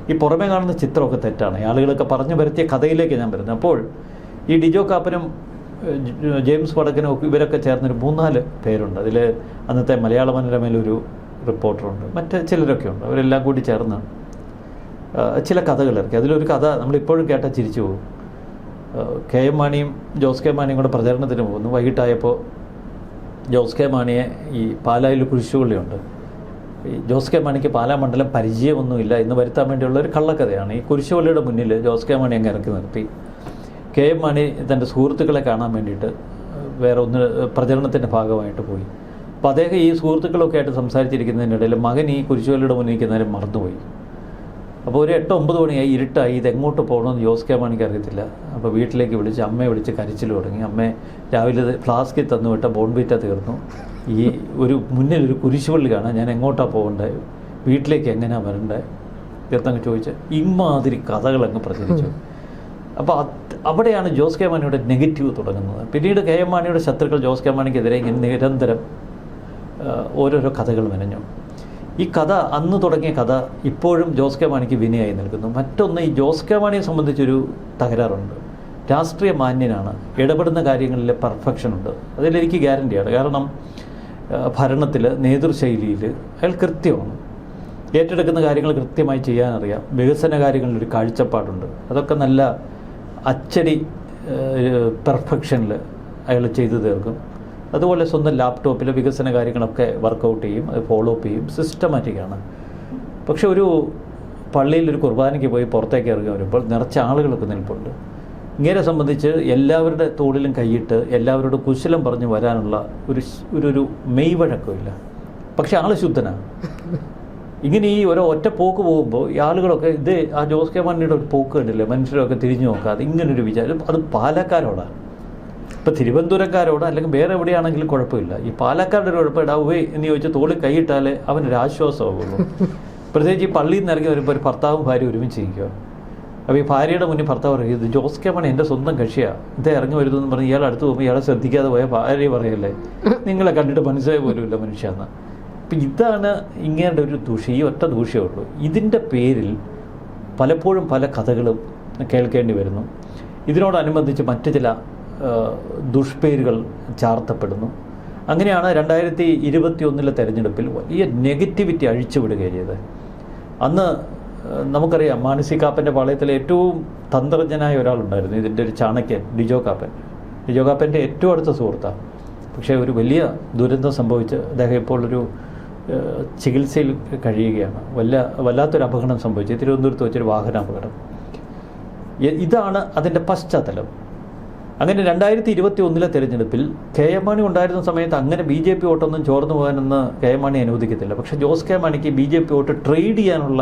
ഈ പുറമേ കാണുന്ന ചിത്രമൊക്കെ തെറ്റാണ്. ഈ ആളുകളൊക്കെ പറഞ്ഞു വരുത്തിയ കഥയിലേക്ക് ഞാൻ വരുന്നത്. അപ്പോൾ ഈ ഡിജോ കാപ്പനും ജെയിംസ് വടക്കനും ഒക്കെ ഇവരൊക്കെ ചേർന്നൊരു 3-4 പേരുണ്ട്. അതിൽ അന്നത്തെ മലയാള മനോരമയിലൊരു റിപ്പോർട്ടറുണ്ട്, മറ്റ് ചിലരൊക്കെ ഉണ്ട്. അവരെല്ലാം കൂടി ചേർന്ന് ചില കഥകൾ ഇറക്കി. അതിലൊരു കഥ നമ്മളിപ്പോഴും കേട്ടാൽ ചിരിച്ചു പോകും. കെ എം മാണിയും ജോസ് കെ മാണിയും കൂടെ പ്രചരണത്തിന് പോകുന്നു. വൈകിട്ടായപ്പോൾ ജോസ് കെ മാണിയെ ഈ പാലായിൽ കുരിശുപള്ളിയുണ്ട്. ഈ ജോസ് കെ മാണിക്ക് പാലാ മണ്ഡലം പരിചയമൊന്നുമില്ല എന്ന് വരുത്താൻ വേണ്ടിയുള്ള ഒരു കള്ളക്കഥയാണ്. ഈ കുരിശുപള്ളിയുടെ മുന്നിൽ ജോസ് കെ മാണി അങ്ങ് ഇറക്കി നിർത്തി. കെ എം മാണി തൻ്റെ സുഹൃത്തുക്കളെ കാണാൻ വേണ്ടിയിട്ട് വേറെ ഒന്ന് പ്രചരണത്തിൻ്റെ ഭാഗമായിട്ട് പോയി. അപ്പോൾ അദ്ദേഹം ഈ സുഹൃത്തുക്കളൊക്കെ ആയിട്ട് സംസാരിച്ചിരിക്കുന്നതിനിടയിൽ മകൻ ഈ കുരിശുപള്ളിയുടെ മുന്നിൽ നിൽക്കുന്നതിന് മറന്നുപോയി. അപ്പോൾ ഒരു 8-9 മണിയായി, ഇരുട്ടായി. ഇതെങ്ങോട്ട് പോകണമെന്ന് ജോസ് കെ മാണിക്ക് അറിയത്തില്ല. അപ്പോൾ വീട്ടിലേക്ക് വിളിച്ച് അമ്മയെ വിളിച്ച് കരച്ചിൽ തുടങ്ങി. അമ്മയെ രാവിലെ ഫ്ലാസ്കിൽ തന്നു വിട്ട ബോൺബീറ്റ തീർന്നു. ഈ ഒരു മുന്നിലൊരു കുരിശുപള്ളി കാണാൻ ഞാൻ എങ്ങോട്ടാണ് പോകേണ്ടത്, വീട്ടിലേക്ക് എങ്ങനെയാണ് വരേണ്ടത് എന്നങ്ങ് ചോദിച്ച് ഇമാതിരി കഥകളങ്ങ് പ്രചരിച്ചു. അപ്പോൾ അവിടെയാണ് ജോസ് കെ മാണിയുടെ നെഗറ്റീവ് തുടങ്ങുന്നത്. പിന്നീട് കെ എം മാണിയുടെ ശത്രുക്കൾ ജോസ് കെ മാണിക്കെതിരെ ഇങ്ങനെ നിരന്തരം ഓരോരോ കഥകൾ മെനഞ്ഞു. ഈ കഥ, അന്ന് തുടങ്ങിയ കഥ ഇപ്പോഴും ജോസ് കെ മാണിക്ക് വിനയായി നിൽക്കുന്നു. മറ്റൊന്ന്, ഈ ജോസ് കെ മാണിയെ സംബന്ധിച്ചൊരു തകരാറുണ്ട്. രാഷ്ട്രീയ മാന്യനാണ്, ഇടപെടുന്ന കാര്യങ്ങളിൽ പെർഫെക്ഷൻ ഉണ്ട്, അതിലെനിക്ക് ഗ്യാരണ്ടിയാണ്. കാരണം ഭരണത്തിൽ, നേതൃശൈലിയിൽ അയാൾ കൃത്യമാണ്. ഏറ്റെടുക്കുന്ന കാര്യങ്ങൾ കൃത്യമായി ചെയ്യാനറിയാം. വികസന കാര്യങ്ങളിലൊരു കാഴ്ചപ്പാടുണ്ട്. അതൊക്കെ നല്ല അച്ചടി പെർഫെക്ഷനിൽ അയാൾ ചെയ്തു തീർക്കും. അതുപോലെ സ്വന്തം ലാപ്ടോപ്പിൽ വികസന കാര്യങ്ങളൊക്കെ വർക്കൗട്ട് ചെയ്യും, അത് ഫോളോ അപ്പ് ചെയ്യും, സിസ്റ്റമാറ്റിക്കാണ്. പക്ഷെ ഒരു പള്ളിയിൽ ഒരു കുർബാനയ്ക്ക് പോയി പുറത്തേക്ക് ഇറങ്ങി വരുമ്പോൾ നിറച്ച ആളുകളൊക്കെ നിൽപ്പുണ്ട്. ഇങ്ങനെ സംബന്ധിച്ച് എല്ലാവരുടെ തോളിലും കൈയിട്ട് എല്ലാവരോടും കുശലം പറഞ്ഞ് വരാനുള്ള ഒരു മെയ്വഴക്കമില്ല. പക്ഷെ ആൾ ശുദ്ധനാണ്. ഇങ്ങനെ ഈ ഒറ്റ പോക്ക് പോകുമ്പോൾ ഈ ആളുകളൊക്കെ ഇത് ആ ജോസ് കെ മാണിയുടെ ഒരു പോക്ക് കണ്ടില്ലേ, മനുഷ്യരൊക്കെ തിരിഞ്ഞു നോക്കാതെ ഇങ്ങനൊരു വിചാരം. അത് പാലക്കാരോടാണ്. ഇപ്പോൾ തിരുവനന്തപുരക്കാരോട് അല്ലെങ്കിൽ വേറെ എവിടെയാണെങ്കിലും കുഴപ്പമില്ല. ഈ പാലക്കാരുടെ ഒരു കുഴപ്പം ഇടാവേ എന്ന് ചോദിച്ചാൽ തോളിൽ കൈയിട്ടാലേ അവനൊരു ആശ്വാസമാകുള്ളൂ. പ്രത്യേകിച്ച് ഈ പള്ളിയിൽ നിന്ന് ഇറങ്ങി വരുമ്പോൾ ഒരു ഭർത്താവും ഭാര്യയും ഒരുമിച്ച് ഇരിക്കുക. അപ്പോൾ ഈ ഭാര്യയുടെ മുന്നിൽ ഭർത്താവ് പറയും, ഇത് ജോസ് കെ മാണി എൻ്റെ സ്വന്തം കക്ഷിയാണ്, ഇതേ ഇറങ്ങി വരുന്നതെന്ന് പറഞ്ഞ് ഇയാൾ അടുത്ത് പോകുമ്പോൾ ഇയാളെ ശ്രദ്ധിക്കാതെ പോയാൽ ഭാര്യ പറയല്ലേ, നിങ്ങളെ കണ്ടിട്ട് മനസ്സിലായ പോലുമില്ല മനുഷ്യന്ന്. അപ്പം ഇതാണ് ഇങ്ങേണ്ട ഒരു ദൂഷ്യം. ഈ ഒറ്റ ദൂഷ്യമേ ഉള്ളൂ. ഇതിൻ്റെ പേരിൽ പലപ്പോഴും പല കഥകളും കേൾക്കേണ്ടി വരുന്നു. ഇതിനോടനുബന്ധിച്ച് മറ്റ് ചില ദുഷ്പേരുകൾ ചാർത്തപ്പെടുന്നു. അങ്ങനെയാണ് 2021 തെരഞ്ഞെടുപ്പിൽ വലിയ നെഗറ്റിവിറ്റി അഴിച്ചുവിടുകയാണ് ചെയ്തത്. അന്ന് നമുക്കറിയാം മാണി കാപ്പൻ്റെ പാളയത്തിലെ ഏറ്റവും തന്ത്രജ്ഞനായ ഒരാളുണ്ടായിരുന്നു, ഇതിൻ്റെ ഒരു ചാണക്യൻ ഡിജോ കാപ്പൻ്റെ ഏറ്റവും അടുത്ത സുഹൃത്താണ്. പക്ഷേ ഒരു വലിയ ദുരന്തം സംഭവിച്ച് അദ്ദേഹം ഇപ്പോൾ ഒരു ചികിത്സയിൽ കഴിയുകയാണ്. വല്ലാത്തൊരു അപകടം സംഭവിച്ചു, തിരുവനന്തപുരത്ത് വെച്ചൊരു വാഹനാപകടം. ഇതാണ് അതിൻ്റെ പശ്ചാത്തലം. അങ്ങനെ 2021 തെരഞ്ഞെടുപ്പിൽ KM മാണി ഉണ്ടായിരുന്ന സമയത്ത് അങ്ങനെ BJP വോട്ടൊന്നും ചോർന്നു പോകാനൊന്ന് KM മാണി അനുവദിക്കത്തില്ല. പക്ഷേ ജോസ് കെ മാണിക്ക് BJP വോട്ട് ട്രേഡ് ചെയ്യാനുള്ള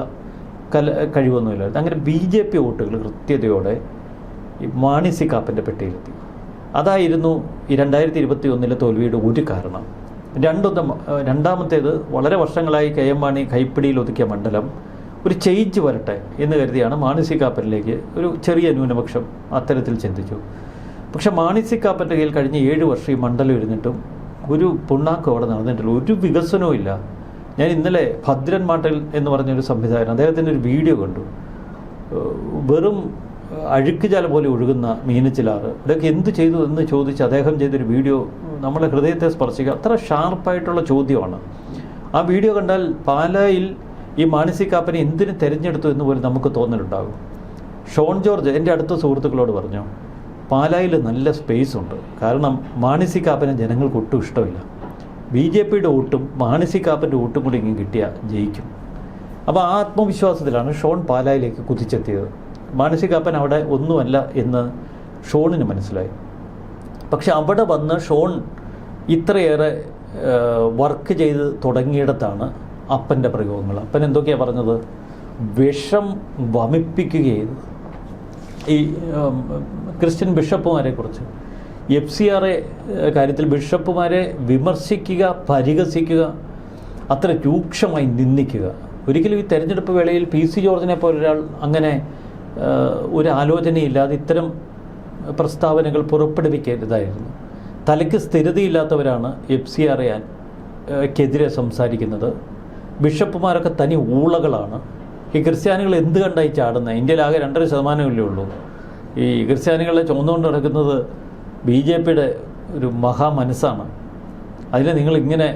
കഴിവൊന്നുമില്ലായിരുന്നു. അങ്ങനെ BJP വോട്ടുകൾ കൃത്യതയോടെ ഈ മാണി സി കാപ്പൻ്റെ പെട്ടിയിലെത്തി. അതായിരുന്നു ഈ 2021 തോൽവിയുടെ ഒരു കാരണം. രണ്ടാമത്തേത്, വളരെ വർഷങ്ങളായി KM മാണി കൈപ്പിടിയിൽ ഒതുക്കിയ മണ്ഡലം ഒരു ചേഞ്ച് വരട്ടെ എന്ന് കരുതിയാണ് മാണി സി കാപ്പനിലേക്ക് ഒരു ചെറിയ ന്യൂനപക്ഷം അത്തരത്തിൽ ചിന്തിച്ചു. പക്ഷെ മാണി സി കാപ്പൻ്റെ കയ്യിൽ കഴിഞ്ഞ 7 വർഷം ഈ മണ്ഡലം ഇരുന്നിട്ടും ഒരു പുണ്ണാക്കം അവിടെ നടന്നിട്ടില്ല, ഒരു വികസനവും ഇല്ല. ഞാൻ ഇന്നലെ ഭദ്രൻ മാട്ടൽ എന്ന് പറഞ്ഞൊരു സംവിധായകൻ, അദ്ദേഹത്തിൻ്റെ ഒരു വീഡിയോ കണ്ടു. വെറും അഴുക്ക് ജലം പോലെ ഒഴുകുന്ന മീനച്ചിലാറ്, ഇതൊക്കെ എന്ത് ചെയ്തു എന്ന് ചോദിച്ച് അദ്ദേഹം ചെയ്തൊരു വീഡിയോ നമ്മളെ ഹൃദയത്തെ സ്പർശിക്കുക. അത്ര ഷാർപ്പായിട്ടുള്ള ചോദ്യമാണ്. ആ വീഡിയോ കണ്ടാൽ പാലായിൽ ഈ മാണി സി കാപ്പനെ എന്തിനു തിരഞ്ഞെടുത്തു എന്ന് പോലും നമുക്ക് തോന്നലുണ്ടാകും. ഷോൺ ജോർജ് എൻ്റെ അടുത്ത സുഹൃത്തുക്കളോട് പറഞ്ഞു, പാലായിൽ നല്ല സ്പേസ് ഉണ്ട്, കാരണം മാണി സി കാപ്പനെ ജനങ്ങൾക്ക് ഒട്ടും ഇഷ്ടമില്ല. BJPയുടെ വോട്ടും മാണി സി കാപ്പൻ്റെ വോട്ടും കൂടി ഇങ്ങനെ കിട്ടിയാൽ ജയിക്കും. അപ്പോൾ ആ ആത്മവിശ്വാസത്തിലാണ് ഷോൺ പാലായിലേക്ക് കുതിച്ചെത്തിയത്. മാണി സി കാപ്പൻ അവിടെ ഒന്നുമല്ല എന്ന് ഷോണിന് മനസ്സിലായി. പക്ഷെ അവിടെ വന്ന് ഷോൺ ഇത്രയേറെ വർക്ക് ചെയ്ത് തുടങ്ങിയിടത്താണ് അപ്പൻ്റെ പ്രയോഗങ്ങൾ. അപ്പൻ എന്തൊക്കെയാണ് പറഞ്ഞത്? വിഷം വമിപ്പിക്കുകയത് ഈ ക്രിസ്ത്യൻ ബിഷപ്പുമാരെക്കുറിച്ച്. FCRA കാര്യത്തിൽ ബിഷപ്പുമാരെ വിമർശിക്കുക, പരിഹസിക്കുക, അത്ര രൂക്ഷമായി നിന്ദിക്കുക. ഒരിക്കലും ഈ തെരഞ്ഞെടുപ്പ് വേളയിൽ PC ജോർജിനെ പോലൊരാൾ അങ്ങനെ ഒരു ആലോചനയില്ലാതെ ഇത്തരം പ്രസ്താവനകൾ പുറപ്പെടുവിക്കരുതായിരുന്നു. തലയ്ക്ക് സ്ഥിരതയില്ലാത്തവരാണ് FCRAക്കെതിരെ സംസാരിക്കുന്നത്. ബിഷപ്പുമാരൊക്കെ തനി ഊളകളാണ്. ഈ ക്രിസ്ത്യാനികൾ എന്ത് കണ്ടായി ചാടുന്നത്? ഇന്ത്യയിലാകെ 2.5% ഉള്ളൂ. ഈ ക്രിസ്ത്യാനികളെ ചുമന്നുകൊണ്ട് നടക്കുന്നത് BJPയുടെ ഒരു മഹാമനസ്സാണ്. അതിനെ നിങ്ങളിങ്ങനെ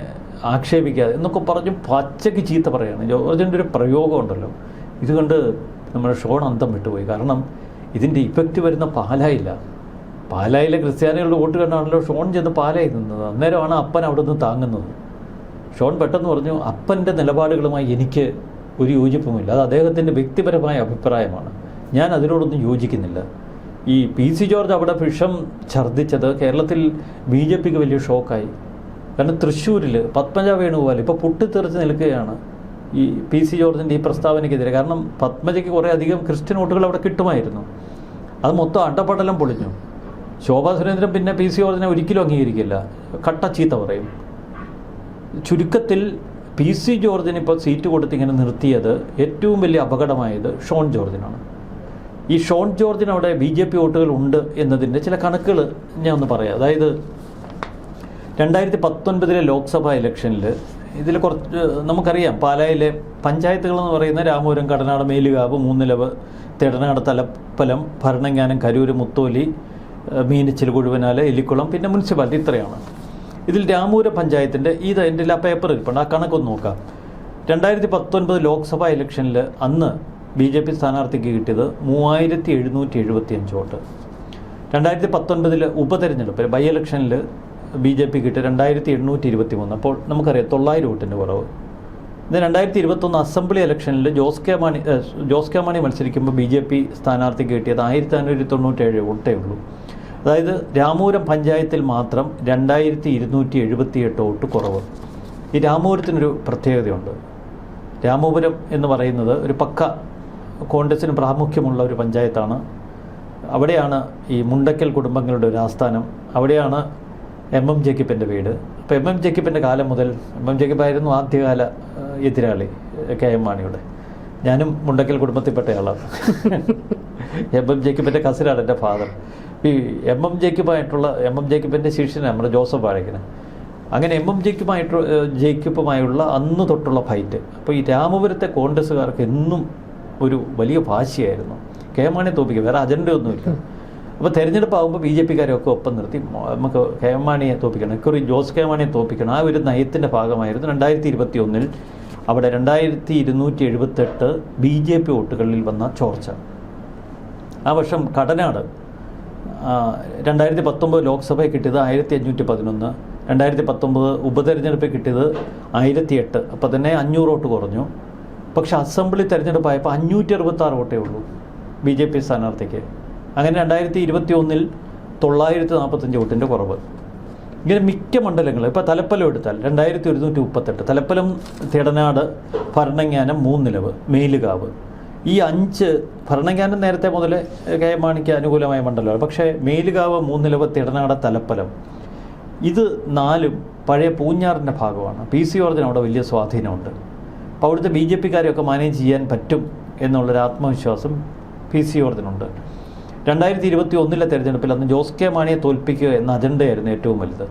ആക്ഷേപിക്കാതെ എന്നൊക്കെ പറഞ്ഞ് പച്ചയ്ക്ക് ചീത്ത പറയുകയാണ്. ജോർജിൻ്റെ ഒരു പ്രയോഗം ഉണ്ടല്ലോ, ഇത് കണ്ട് നമ്മുടെ ഷോൺ അന്തം വിട്ടുപോയി. കാരണം ഇതിൻ്റെ ഇഫക്റ്റ് വരുന്ന പാലായിലെ ക്രിസ്ത്യാനികളുടെ വോട്ട് കണ്ടാണല്ലോ ഷോൺ ചെന്ന് പാലായിൽ നിന്നത്. അന്നേരമാണ് അപ്പൻ അവിടെ നിന്ന് താങ്ങുന്നത്. ഷോൺ പെട്ടെന്ന് പറഞ്ഞു, അപ്പൻ്റെ നിലപാടുകളുമായി എനിക്ക് ഒരു യോജിപ്പുമില്ല, അത് അദ്ദേഹത്തിൻ്റെ വ്യക്തിപരമായ അഭിപ്രായമാണ്, ഞാൻ അതിനോടൊന്നും യോജിക്കുന്നില്ല. ഈ PC ജോർജ് അവിടെ വിഷം ഛർദ്ദിച്ചത് കേരളത്തിൽ BJPക്ക് വലിയ ഷോക്കായി. കാരണം തൃശ്ശൂരിൽ പത്മജ വേണുഗോപാൽ ഇപ്പോൾ പൊട്ടിത്തെറിച്ച് നിൽക്കുകയാണ് ഈ PC ജോർജിൻ്റെ ഈ പ്രസ്താവനയ്ക്കെതിരെ. കാരണം പത്മജയ്ക്ക് കുറേ അധികം ക്രിസ്ത്യൻ വോട്ടുകൾ അവിടെ കിട്ടുമായിരുന്നു, അത് മൊത്തം അണ്ടപ്പടലം പൊളിഞ്ഞു. ശോഭാ സുരേന്ദ്രൻ പിന്നെ PC ജോർജിനെ ഒരിക്കലും അംഗീകരിക്കില്ല, കട്ട ചീത്ത പറയും. ചുരുക്കത്തിൽ PC ജോർജിന് ഇപ്പോൾ സീറ്റ് കൊടുത്ത് ഇങ്ങനെ നിർത്തിയത് ഏറ്റവും വലിയ അപകടമായത് ഷോൺ ജോർജിനാണ്. ഈ ഷോൺ ജോർജിന് അവിടെ BJP വോട്ടുകൾ ഉണ്ട് എന്നതിൻ്റെ ചില കണക്കുകൾ ഞാൻ ഒന്ന് പറയാം. അതായത് 2019 ലോക്സഭാ ഇലക്ഷനിൽ ഇതിൽ കുറച്ച് നമുക്കറിയാം, പാലായിലെ പഞ്ചായത്തുകളെന്ന് പറയുന്ന രാമപുരം, കടനാട്, മേലുകാവ്, മൂന്നിലവ്, തെടനാട്, തലപ്പലം, ഭരണങ്ങാനം, കരൂർ, മുത്തോലി, മീനച്ചിൽ, കുഴുവനാല, എലിക്കുളം, പിന്നെ മുനിസിപ്പാലിറ്റി, ഇത്രയാണ്. ഇതിൽ രാമപുരം പഞ്ചായത്തിൻ്റെ ഇത് എൻ്റെ ആ പേപ്പർ ഇരിപ്പുണ്ട്, ആ കണക്കൊന്ന് നോക്കാം. 2019 ലോക്സഭാ ഇലക്ഷനിൽ അന്ന് BJP സ്ഥാനാർത്ഥിക്ക് കിട്ടിയത് 3775 വോട്ട്. 2019 ഉപതെരഞ്ഞെടുപ്പ് ബൈ ഇലക്ഷനിൽ BJP കിട്ടിയ 2823. അപ്പോൾ നമുക്കറിയാം 900 വോട്ടിൻ്റെ കുറവ്. ഇത് 2021 അസംബ്ലി ഇലക്ഷനിൽ ജോസ് കെ മാണി മത്സരിക്കുമ്പോൾ BJP സ്ഥാനാർത്ഥിക്ക് കിട്ടിയത് 1597 വോട്ടേ ഉള്ളൂ. അതായത് രാമപുരം പഞ്ചായത്തിൽ മാത്രം 2278 വോട്ട് കുറവ്. ഈ രാമപുരത്തിനൊരു പ്രത്യേകതയുണ്ട്. രാമപുരം എന്ന് പറയുന്നത് ഒരു പക്ക കോൺഗ്രസിന് പ്രാമുഖ്യമുള്ള ഒരു പഞ്ചായത്താണ്. അവിടെയാണ് ഈ മുണ്ടക്കൽ കുടുംബങ്ങളുടെ ഒരു ആസ്ഥാനം. അവിടെയാണ് MM ജേക്കബിൻ്റെ വീട്. അപ്പോൾ MM ജേക്കബിൻ്റെ കാലം മുതൽ MM ജേക്കബായിരുന്നു ആദ്യകാല എതിരാളി KM മാണിയുടെ. ഞാനും മുണ്ടക്കൽ കുടുംബത്തിൽപ്പെട്ടയാളാണ്. MM ജേക്കബിൻ്റെ കസിനാണ് എൻ്റെ ഫാദർ. ഈ MM ജേക്കബിൻ്റെ ശിഷ്യനാണ് നമ്മുടെ ജോസഫ് വാഴക്കന്. അങ്ങനെ MM ജേക്കബുമായുള്ള അന്ന് തൊട്ടുള്ള ഫൈറ്റ്. അപ്പോൾ ഈ രാമപുരത്തെ കോൺഗ്രസ്സുകാർക്ക് എന്നും ഒരു വലിയ വാശിയായിരുന്നു. കെ എം മാണിയെ തോൽപ്പിക്കുക, വേറെ അജണ്ടയൊന്നുമില്ല. അപ്പോൾ തെരഞ്ഞെടുപ്പ് ആകുമ്പോൾ ബി ജെ പിക്കാരെയൊക്കെ ഒപ്പം നിർത്തി നമുക്ക് കെ എം മാണിയെ തോൽപ്പിക്കണം, ഇക്കുറി ജോസ് കെ മാണിയെ തോൽപ്പിക്കണം. ആ ഒരു നയത്തിൻ്റെ ഭാഗമായിരുന്നു 2021 അവിടെ 2278 ബി ജെ പി വോട്ടുകളിൽ വന്ന ചോർച്ച. ആ വർഷം കടനാട് 2019 ലോക്സഭയിൽ കിട്ടിയത് 1511, 2019 ഉപതെരഞ്ഞെടുപ്പിൽ കിട്ടിയത് 1008. അപ്പോൾ തന്നെ 500 വോട്ട് കുറഞ്ഞു. പക്ഷെ അസംബ്ലി തെരഞ്ഞെടുപ്പായപ്പോൾ 566 വോട്ടേ ഉള്ളൂ ബി ജെ പി സ്ഥാനാർത്ഥിക്ക്. അങ്ങനെ 2021 945 വോട്ടിൻ്റെ കുറവ്. ഇങ്ങനെ മിക്ക മണ്ഡലങ്ങൾ, ഇപ്പോൾ തലപ്പലം എടുത്താൽ 2138, തലപ്പലം, തിടനാട്, ഭരണങ്ങാനം, മൂന്നിലവ്, മേലുകാവ്, ഈ 5 ഭരണങ്ങാനം നേരത്തെ മുതൽ കെ എം മാണിക്ക് അനുകൂലമായ മണ്ഡലമാണ്. പക്ഷേ മേലുകാവ്, മൂന്നിലവ്, തിടനാട്, തലപ്പലം, ഇത് 4 പഴയ പൂഞ്ഞാറിൻ്റെ ഭാഗമാണ്. പി സി ജോർജിന് അവിടെ വലിയ സ്വാധീനമുണ്ട്. അപ്പോൾ അവിടുത്തെ ബി ജെ പിക്കാരെയൊക്കെ മാനേജ് ചെയ്യാൻ പറ്റും എന്നുള്ളൊരു ആത്മവിശ്വാസം പി സി ജോർജിനുണ്ട്. 2021 തെരഞ്ഞെടുപ്പിൽ അന്ന് ജോസ് കെ മാണിയെ തോൽപ്പിക്കുക എന്ന അജണ്ടയായിരുന്നു ഏറ്റവും വലുത്.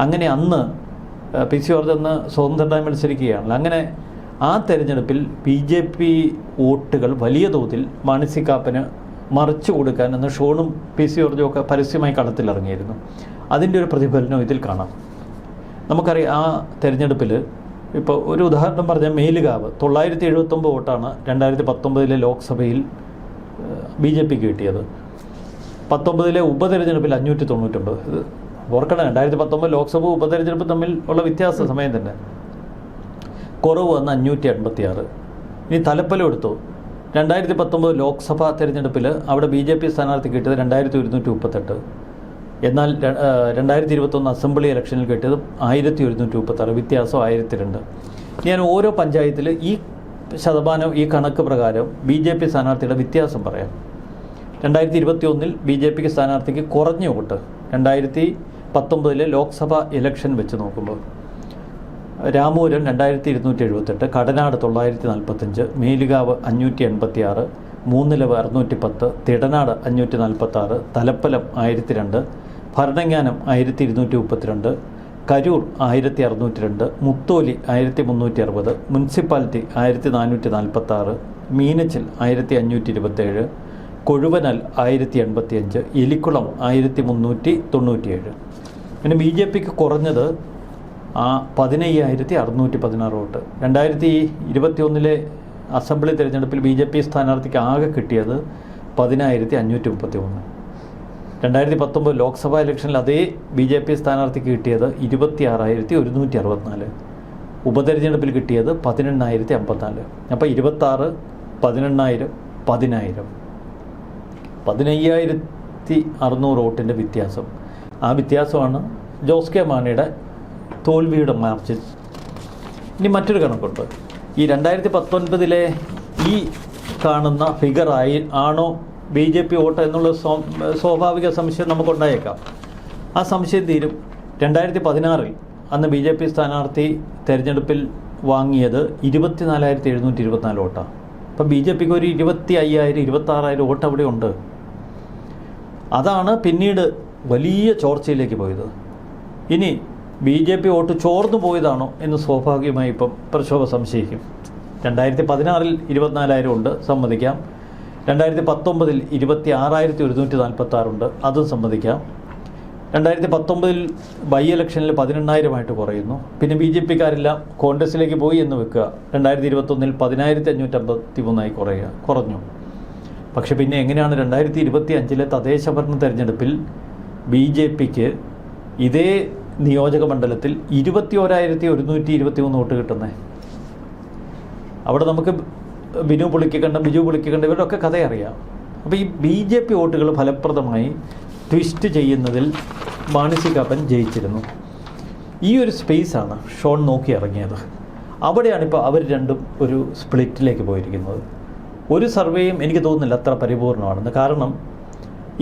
അങ്ങനെ അന്ന് പി സി ജോർജ് അന്ന് സ്വതന്ത്രനായി മത്സരിക്കുകയാണല്ലോ. അങ്ങനെ ആ തെരഞ്ഞെടുപ്പിൽ ബി ജെ പി വോട്ടുകൾ വലിയ തോതിൽ മാണി സി കാപ്പന് മറിച്ചു കൊടുക്കാൻ അന്ന് ഷോണും പി സി ജോർജും ഒക്കെ പരസ്യമായി കളത്തിലിറങ്ങിയിരുന്നു. അതിൻ്റെ ഒരു പ്രതിഫലനം ഇതിൽ കാണാം. നമുക്കറിയാം ആ തെരഞ്ഞെടുപ്പിൽ ഇപ്പോൾ ഒരു ഉദാഹരണം പറഞ്ഞാൽ മേലുകാവ് 979 വോട്ടാണ് 2019 ലോക്സഭയിൽ ബി ജെ പിക്ക് കിട്ടിയത്. 19 ഉപതെരഞ്ഞെടുപ്പിൽ 599. ഇത് ഓർക്കണം, 2019 ലോക്സഭ ഉപതെരഞ്ഞെടുപ്പ് തമ്മിൽ ഉള്ള വ്യത്യാസ സമയം തന്നെ. കുറവ് വന്ന് 586. ഇനി തലപ്പലം എടുത്തു. 2019 ലോക്സഭാ തെരഞ്ഞെടുപ്പിൽ അവിടെ ബി ജെ പി സ്ഥാനാർത്ഥി കിട്ടിയത് 2138. എന്നാൽ 2021 അസംബ്ലി ഇലക്ഷനിൽ കിട്ടിയത് 1136, വ്യത്യാസം 1002. ഞാൻ ഓരോ പഞ്ചായത്തിൽ ഈ ശതമാനം, ഈ കണക്ക് പ്രകാരം ബി ജെ പി സ്ഥാനാർത്ഥിയുടെ വ്യത്യാസം പറയാം. 2021 ബി ജെ പിക്ക് സ്ഥാനാർത്ഥിക്ക് കുറഞ്ഞ വോട്ട് 2019 ലോക്സഭ ഇലക്ഷൻ വെച്ച് നോക്കുമ്പോൾ രാമൂരൻ 2278, കടനാട് 945, മേലുകാവ് 586, മൂന്നിലവ് 610, തിടനാട് 546, തലപ്പലം 1002, ഭരണങ്ങാനം 1232, കരൂർ 1602, മുത്തോലി 1360, മുനിസിപ്പാലിറ്റി 1446, മീനച്ചിൽ 1527, കൊഴുവനാൽ 1085, എലിക്കുളം 1397. പിന്നെ ബി ജെ പിക്ക് കുറഞ്ഞത് 15,616 വോട്ട്. 2021 അസംബ്ലി തിരഞ്ഞെടുപ്പിൽ ബി ജെ പി സ്ഥാനാർത്ഥിക്ക് ആകെ കിട്ടിയത് 10,533. 2019 ലോക്സഭാ ഇലക്ഷനിൽ അതേ ബി ജെ പി സ്ഥാനാർത്ഥിക്ക് കിട്ടിയത് 26,164. ഉപതെരഞ്ഞെടുപ്പിൽ കിട്ടിയത് 18,054. അപ്പോൾ 26, 18,000, 10,000, 15,600 വോട്ടിൻ്റെ വ്യത്യാസം. ആ വ്യത്യാസമാണ് ജോസ് കെ മാണിയുടെ തോൽവിയുടെ മാർജിൻ. ഇനി മറ്റൊരു കണക്കുണ്ട്. ഈ 2019 ഈ കാണുന്ന ആണോ ബി ജെ പി വോട്ട് എന്നുള്ള സ്വാഭാവിക സംശയം നമുക്കുണ്ടായേക്കാം. ആ സംശയം തീരും. 2016 അന്ന് ബി ജെ പി സ്ഥാനാർത്ഥി തെരഞ്ഞെടുപ്പിൽ വാങ്ങിയത് 24,724 വോട്ടാണ്. അപ്പം ബി ജെ പിക്ക് ഒരു 25,000, 26,000 വോട്ട് അവിടെ ഉണ്ട്. അതാണ് പിന്നീട് വലിയ ചോർച്ചയിലേക്ക് പോയത്. ഇനി ബി ജെ പി വോട്ട് ചോർന്നു പോയതാണോ എന്ന് സ്വാഭാവികമായി ഇപ്പം പ്രക്ഷോഭ സംശയിക്കും. 2016 24,000 ഉണ്ട്, സമ്മതിക്കാം. 2019 26,146 ഉണ്ട്, അതും സമ്മതിക്കാം. 2019 ബൈ ഇലക്ഷനിൽ 18,000 കുറയുന്നു. പിന്നെ ബി ജെ പിക്കാരെല്ലാം കോൺഗ്രസിലേക്ക് പോയി എന്ന് വെക്കുക. 2021 10,553 കുറഞ്ഞു. പക്ഷെ പിന്നെ എങ്ങനെയാണ് 2025 തദ്ദേശ ഭരണ തെരഞ്ഞെടുപ്പിൽ ബി ജെ പിക്ക് ഇതേ നിയോജക മണ്ഡലത്തിൽ 21,123 വോട്ട് കിട്ടുന്നത്? അവിടെ നമുക്ക് ബിജു പുളിക്കണ്ട ഇവരുടെയൊക്കെ കഥ അറിയാം. അപ്പോൾ ഈ ബി ജെ പി വോട്ടുകൾ ഫലപ്രദമായി ട്വിസ്റ്റ് ചെയ്യുന്നതിൽ മാണി സി കാപ്പൻ ജയിച്ചിരുന്നു. ഈ ഒരു സ്പേസാണ് ഷോൺ നോക്കി ഇറങ്ങിയത്. അവിടെയാണിപ്പോൾ അവർ രണ്ടും ഒരു സ്പ്ലിറ്റിലേക്ക് പോയിരിക്കുന്നത്. ഒരു സർവേയും എനിക്ക് തോന്നുന്നില്ല അത്ര പരിപൂർണമാണെന്ന്. കാരണം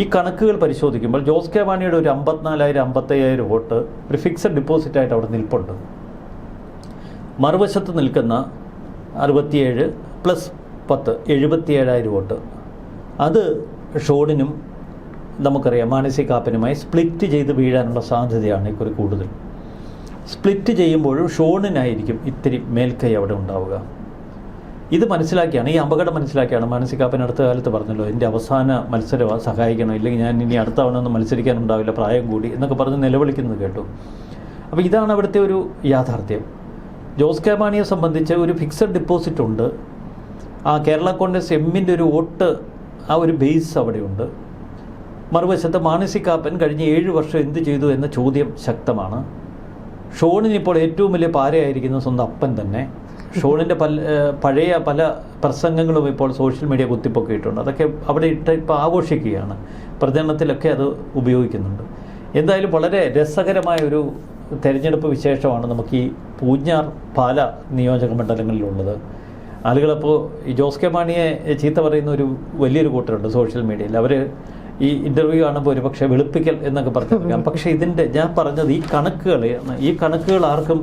ഈ കണക്കുകൾ പരിശോധിക്കുമ്പോൾ ജോസ് കെ മാണിയുടെ ഒരു 54,000, 55,000 വോട്ട് ഒരു ഫിക്സഡ് ഡിപ്പോസിറ്റായിട്ട് അവിടെ നിൽപ്പുണ്ട്. മറുവശത്ത് നിൽക്കുന്ന 67 + 10 77,000 വോട്ട്, അത് ഷോണിനും നമുക്കറിയാം മാണി സി കാപ്പനുമായി സ്പ്ലിറ്റ് ചെയ്ത് വീഴാനുള്ള സാധ്യതയാണ് ഇക്കുറി കൂടുതൽ. സ്പ്ലിറ്റ് ചെയ്യുമ്പോഴും ഷോണിനായിരിക്കും ഇത്തിരി മേൽക്കൈ അവിടെ ഉണ്ടാവുക. ഇത് മനസ്സിലാക്കിയാണ്, ഈ അപകടം മനസ്സിലാക്കിയാണ് മാനസി കാപ്പൻ അടുത്ത കാലത്ത് പറഞ്ഞല്ലോ, എൻ്റെ അവസാന മത്സരം സഹായിക്കണം, ഇല്ലെങ്കിൽ ഞാൻ ഇനി അടുത്ത തവണ ഒന്നും മത്സരിക്കാനുണ്ടാവില്ല, പ്രായം കൂടി എന്നൊക്കെ പറഞ്ഞ് നിലവിളിക്കുന്നത് കേട്ടു. അപ്പോൾ ഇതാണ് അവിടുത്തെ ഒരു യാഥാർത്ഥ്യം. ജോസ് കെ മാണിയെ സംബന്ധിച്ച് ഒരു ഫിക്സഡ് ഡിപ്പോസിറ്റ് ഉണ്ട്. ആ കേരള കോൺഗ്രസ് എമ്മിൻ്റെ ഒരു വോട്ട്, ആ ഒരു ബേസ് അവിടെയുണ്ട്. മറുവശത്ത് മാനസി കാപ്പൻ കഴിഞ്ഞ 7 വർഷം എന്ത് ചെയ്തു എന്ന ചോദ്യം ശക്തമാണ്. ഷോണിനിപ്പോൾ ഏറ്റവും വലിയ പാരയായിരിക്കുന്ന സ്വന്തം അപ്പൻ തന്നെ. ഷോണിൻ്റെ പഴയ പല പ്രസംഗങ്ങളും ഇപ്പോൾ സോഷ്യൽ മീഡിയ കുത്തിപ്പൊക്കിയിട്ടുണ്ട്. അതൊക്കെ അവിടെ ഇട്ട് ഇപ്പോൾ ആഘോഷിക്കുകയാണ്, പ്രചരണത്തിലൊക്കെ അത് ഉപയോഗിക്കുന്നുണ്ട്. എന്തായാലും വളരെ രസകരമായ ഒരു തെരഞ്ഞെടുപ്പ് വിശേഷമാണ് നമുക്ക് ഈ പൂഞ്ഞാർ പാല നിയോജക മണ്ഡലങ്ങളിലുള്ളത്. ആളുകളപ്പോൾ ഈ ജോസ് കെ മാണിയെ ചീത്ത പറയുന്ന ഒരു വലിയൊരു കൂട്ടരുണ്ട് സോഷ്യൽ മീഡിയയിൽ. അവർ ഈ ഇൻ്റർവ്യൂ കാണുമ്പോൾ ഒരു പക്ഷേ വെളുപ്പിക്കൽ എന്നൊക്കെ പറഞ്ഞിരിക്കാം. പക്ഷേ ഇതിൻ്റെ ഞാൻ പറഞ്ഞത് ഈ കണക്കുകൾ ആർക്കും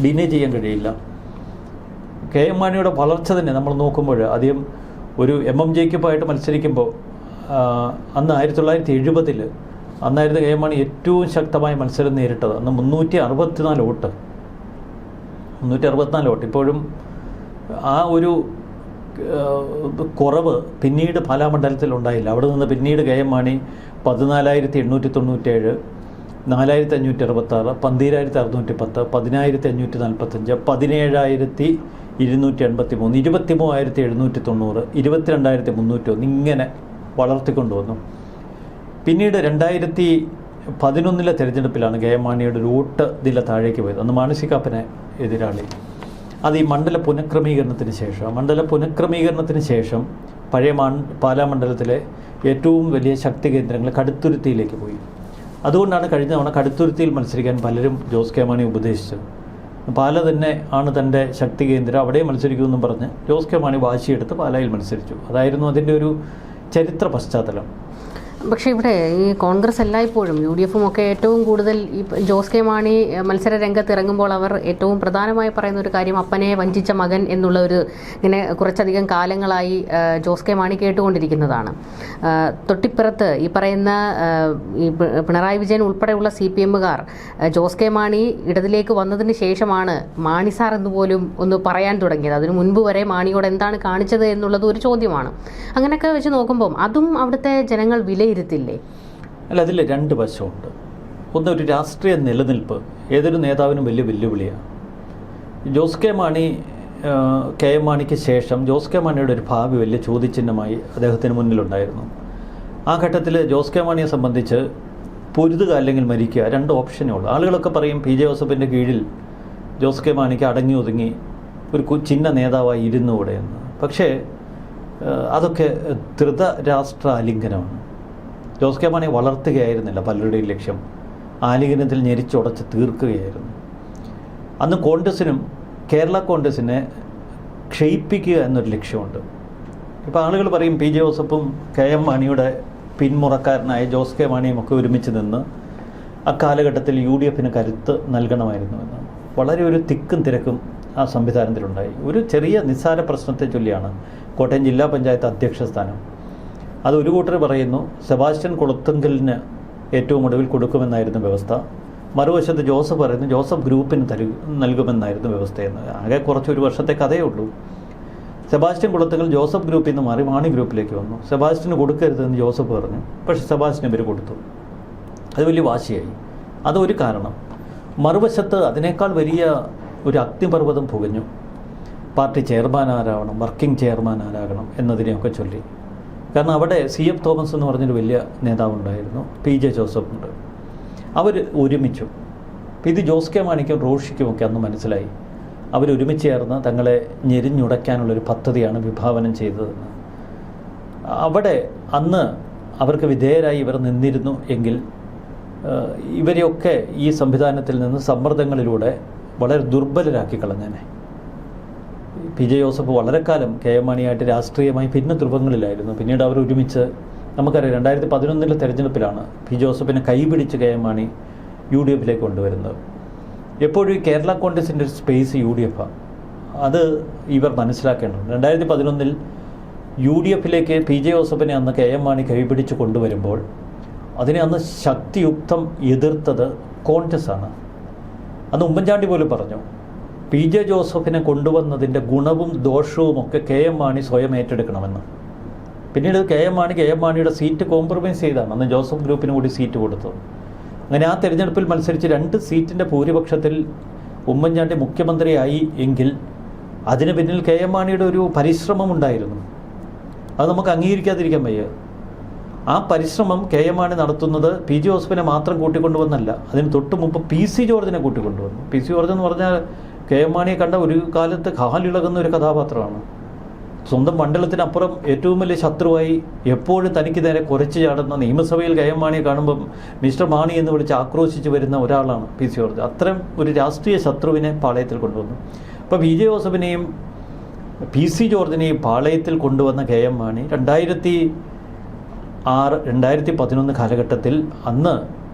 ഡിനേ ചെയ്യാൻ കഴിയില്ല. കെ എം മാണിയുടെ വളർച്ച തന്നെ നമ്മൾ നോക്കുമ്പോൾ ആദ്യം ഒരു MMJക്കുമായിട്ട് മത്സരിക്കുമ്പോൾ അന്ന് 1970 അന്നായിരുന്നു കെ എം മാണി ഏറ്റവും ശക്തമായ മത്സരം നേരിട്ടത്. അന്ന് 364 വോട്ട്. ഇപ്പോഴും ആ ഒരു കുറവ് പിന്നീട് പാലാ മണ്ഡലത്തിൽ ഉണ്ടായില്ല. അവിടെ നിന്ന് പിന്നീട് കെ എം മാണി 14,897, 4,566, 12,610, 10,545, 17,283, 23,790, 22,301 ഇങ്ങനെ വളർത്തിക്കൊണ്ടുവന്നു. പിന്നീട് 2011 തെരഞ്ഞെടുപ്പിലാണ് കെ എം മാണിയുടെ ഒരു വോട്ട് നില താഴേക്ക് പോയത്. അന്ന് മാനസി കാപ്പന് എതിരാളി. അത് ഈ മണ്ഡല പുനഃക്രമീകരണത്തിന് ശേഷം പഴയ പാലാ മണ്ഡലത്തിലെ ഏറ്റവും വലിയ ശക്തി കേന്ദ്രങ്ങൾ കടുത്തുരുത്തിയിലേക്ക് പോയി. അതുകൊണ്ടാണ് കഴിഞ്ഞ തവണ കടുത്തുരുത്തിയിൽ മത്സരിക്കാൻ പലരും ജോസ് കെ മാണി ഉപദേശിച്ചത്. പാല തന്നെ ആണ് തൻ്റെ ശക്തി കേന്ദ്രം, അവിടെ മത്സരിക്കുമെന്നും പറഞ്ഞ് ജോസ് കെ മാണി വാശിയെടുത്ത് പാലായിൽ മത്സരിച്ചു. അതായിരുന്നു അതിൻ്റെ ഒരു ചരിത്ര പശ്ചാത്തലം. പക്ഷേ ഇവിടെ ഈ കോൺഗ്രസ് എല്ലായ്പ്പോഴും UDFും ഒക്കെ ഏറ്റവും കൂടുതൽ ഈ ജോസ് കെ മാണി മത്സര രംഗത്ത് ഇറങ്ങുമ്പോൾ അവർ ഏറ്റവും പ്രധാനമായി പറയുന്ന ഒരു കാര്യം അപ്പനെ വഞ്ചിച്ച മകൻ എന്നുള്ള ഒരു ഇങ്ങനെ കുറച്ചധികം കാലങ്ങളായി ജോസ് കെ മാണി കേട്ടുകൊണ്ടിരിക്കുന്നതാണ്. തൊട്ടിപ്പുറത്ത് ഈ പറയുന്ന ഈ പിണറായി വിജയൻ ഉൾപ്പെടെയുള്ള CPMകാർ ജോസ് കെ മാണി ഇടതിലേക്ക് വന്നതിന് ശേഷമാണ് മാണി സാർ എന്നുപോലും ഒന്ന് പറയാൻ തുടങ്ങിയത്. അതിനു മുൻപ് വരെ മാണിയോട് എന്താണ് കാണിച്ചത് എന്നുള്ളത് ഒരു ചോദ്യമാണ്. അങ്ങനെയൊക്കെ വെച്ച് നോക്കുമ്പം അതും അവിടുത്തെ ജനങ്ങൾ വിലയിരുത്തില്ലേ? അല്ല, അതിൽ 2 വശമുണ്ട്. ഒന്ന്, ഒരു രാഷ്ട്രീയ നിലനിൽപ്പ് ഏതൊരു നേതാവിനും വലിയ വെല്ലുവിളിയാണ്. Jose K Mani K M മാണിക്ക് ശേഷം ജോസ് കെ മാണിയുടെ ഒരു ഭാവി വലിയ ചോദ്യചിഹ്നമായി അദ്ദേഹത്തിന് മുന്നിലുണ്ടായിരുന്നു. ആ ഘട്ടത്തിൽ ജോസ് കെ മാണിയെ സംബന്ധിച്ച് പൊരുതുക അല്ലെങ്കിൽ മരിക്കുക, 2 ഓപ്ഷനേ ഉള്ളൂ. ആളുകളൊക്കെ പറയും PJ ജോസഫിൻ്റെ കീഴിൽ ജോസ് കെ മാണിക്ക് അടങ്ങി ഒതുങ്ങി ഒരു ചിഹ്ന നേതാവായി ഇരുന്നുകൂടെ എന്ന്. പക്ഷേ അതൊക്കെ ധൃതരാഷ്ട്ര ആലിംഗനമാണ്. ജോസ് കെ മാണി വളർത്തുകയായിരുന്നില്ല പലരുടെയും ലക്ഷ്യം, ആലിംഗനത്തിൽ ഞെരിച്ചുടച്ച് തീർക്കുകയായിരുന്നു. അന്ന് കോൺഗ്രസിനും കേരള കോൺഗ്രസിനെ ക്ഷയിപ്പിക്കുക എന്നൊരു ലക്ഷ്യമുണ്ട്. ഇപ്പോൾ ആളുകൾ പറയും PJ ജോസഫും KM മാണിയുടെ പിന്മുറക്കാരനായ ജോസ് കെ മാണിയും ഒക്കെ ഒരുമിച്ച് നിന്ന് അക്കാലഘട്ടത്തിൽ UDFന് കരുത്ത് നൽകണമായിരുന്നുവെന്ന്. വളരെ ഒരു തിക്കും തിരക്കും ആ സംവിധാനത്തിലുണ്ടായി. ഒരു ചെറിയ നിസ്സാര പ്രശ്നത്തെ ചൊല്ലിയാണ് കോട്ടയം ജില്ലാ പഞ്ചായത്ത് അധ്യക്ഷ സ്ഥാനം. അത് ഒരു കൂട്ടർ പറയുന്നു സെബാസ്റ്റ്യൻ കുളത്തുങ്കലിന് ഏറ്റവും ഒടുവിൽ കൊടുക്കുമെന്നായിരുന്നു വ്യവസ്ഥ. മറുവശത്ത് ജോസഫ് പറയുന്നു ജോസഫ് ഗ്രൂപ്പിന് നൽകുമെന്നായിരുന്നു വ്യവസ്ഥയെന്ന്. ആകെ കുറച്ചൊരു വർഷത്തെ കഥയേ ഉള്ളൂ. സെബാസ്റ്റ്യൻ കുളത്തുങ്കൽ ജോസഫ് ഗ്രൂപ്പിൽ നിന്ന് മാറി മാണി ഗ്രൂപ്പിലേക്ക് വന്നു. സെബാസ്റ്റ്യന് കൊടുക്കരുതെന്ന് ജോസഫ് പറഞ്ഞു, പക്ഷേ സെബാസ്റ്റ്യൻ ഇവർ കൊടുത്തു. അത് വലിയ വാശിയായി. അതൊരു കാരണം. മറുവശത്ത് അതിനേക്കാൾ വലിയ ഒരു അഗ്നിപർവ്വതം പുകഞ്ഞു. പാർട്ടി ചെയർമാൻ ആരാവണം, വർക്കിംഗ് ചെയർമാൻ ആരാകണം എന്നതിനെയൊക്കെ ചൊല്ലി. കാരണം അവിടെ CF തോമസ് എന്ന് പറഞ്ഞൊരു വലിയ നേതാവുണ്ടായിരുന്നു, PJ ജോസഫ് ഉണ്ട്. അവർ ഒരുമിച്ചു. ഇത് ജോസ് കെ മാണിക്കും റോഷിക്കുമൊക്കെ അന്ന് മനസ്സിലായി. അവരൊരുമിച്ച് ചേർന്ന് തങ്ങളെ ഞെരിഞ്ഞുടയ്ക്കാനുള്ളൊരു പദ്ധതിയാണ് വിഭാവനം ചെയ്തതെന്ന്. അവിടെ അന്ന് അവർക്ക് വിധേയരായി ഇവർ നിന്നിരുന്നു എങ്കിൽ ഇവരെയൊക്കെ ഈ സംവിധാനത്തിൽ നിന്ന് സമ്മർദ്ദങ്ങളിലൂടെ വളരെ ദുർബലരാക്കി കളഞ്ഞേനെ. PJ ജോസഫ് വളരെ കാലം KM മാണിയായിട്ട് രാഷ്ട്രീയമായി ഭിന്ന ധ്രുവങ്ങളിലായിരുന്നു. പിന്നീട് അവർ ഒരുമിച്ച്, നമുക്കറിയാം 2011 തെരഞ്ഞെടുപ്പിലാണ് PJ ജോസഫിനെ കൈപിടിച്ച് KM മാണി UDFിലേക്ക് കൊണ്ടുവരുന്നത്. എപ്പോഴും ഈ കേരള കോൺഗ്രസിൻ്റെ ഒരു സ്പേസ് UDFാണ്. അത് ഇവർ മനസ്സിലാക്കേണ്ടത്. 2011 UDFിലേക്ക് PJ ജോസഫിനെ അന്ന് KM മാണി കൈപിടിച്ച് കൊണ്ടുവരുമ്പോൾ അതിനെ അന്ന് ശക്തിയുക്തം എതിർത്തത് കോൺഗ്രസ്സാണ്. അന്ന് ഉമ്മൻചാണ്ടി പോലും പറഞ്ഞു PJ ജോസഫിനെ കൊണ്ടുവന്നതിൻ്റെ ഗുണവും ദോഷവും ഒക്കെ KM മാണി സ്വയം ഏറ്റെടുക്കണമെന്ന്. പിന്നീട് KM മാണിയുടെ സീറ്റ് കോംപ്രമൈസ് ചെയ്താണ് അന്ന് ജോസഫ് ഗ്രൂപ്പിന് കൂടി സീറ്റ് കൊടുത്തത്. അങ്ങനെ ആ തെരഞ്ഞെടുപ്പിൽ മത്സരിച്ച് 2 സീറ്റിൻ്റെ ഭൂരിപക്ഷത്തിൽ ഉമ്മൻചാണ്ടി മുഖ്യമന്ത്രിയായി എങ്കിൽ അതിന് പിന്നിൽ KM മാണിയുടെ ഒരു പരിശ്രമം ഉണ്ടായിരുന്നു. അത് നമുക്ക് അംഗീകരിക്കാതിരിക്കാൻ വയ്യ. ആ പരിശ്രമം KM മാണി നടത്തുന്നത് PJ ജോസഫിനെ മാത്രം കൂട്ടിക്കൊണ്ടുവന്നല്ല, അതിന് തൊട്ട് മുമ്പ് PC ജോർജിനെ കൂട്ടിക്കൊണ്ടുവന്നു. PC ജോർജ് എന്ന് പറഞ്ഞാൽ KM മാണിയെ കണ്ട ഒരു കാലത്ത് കാലിളകുന്ന ഒരു കഥാപാത്രമാണ്. സ്വന്തം മണ്ഡലത്തിനപ്പുറം ഏറ്റവും വലിയ ശത്രുവായി എപ്പോഴും തനിക്ക് നേരെ കുരച്ചു ചാടുന്ന, നിയമസഭയിൽ KM മാണിയെ കാണുമ്പം മിസ്റ്റർ മാണി എന്ന് വിളിച്ച് ആക്രോശിച്ച് വരുന്ന ഒരാളാണ് PC ജോർജ്. അത്തരം ഒരു രാഷ്ട്രീയ ശത്രുവിനെ പാളയത്തിൽ കൊണ്ടുവന്നു. അപ്പോൾ PJ ജോസഫിനെയും PC ജോർജിനെയും പാളയത്തിൽ കൊണ്ടുവന്ന KM മാണി 2011 കാലഘട്ടത്തിൽ, അന്ന്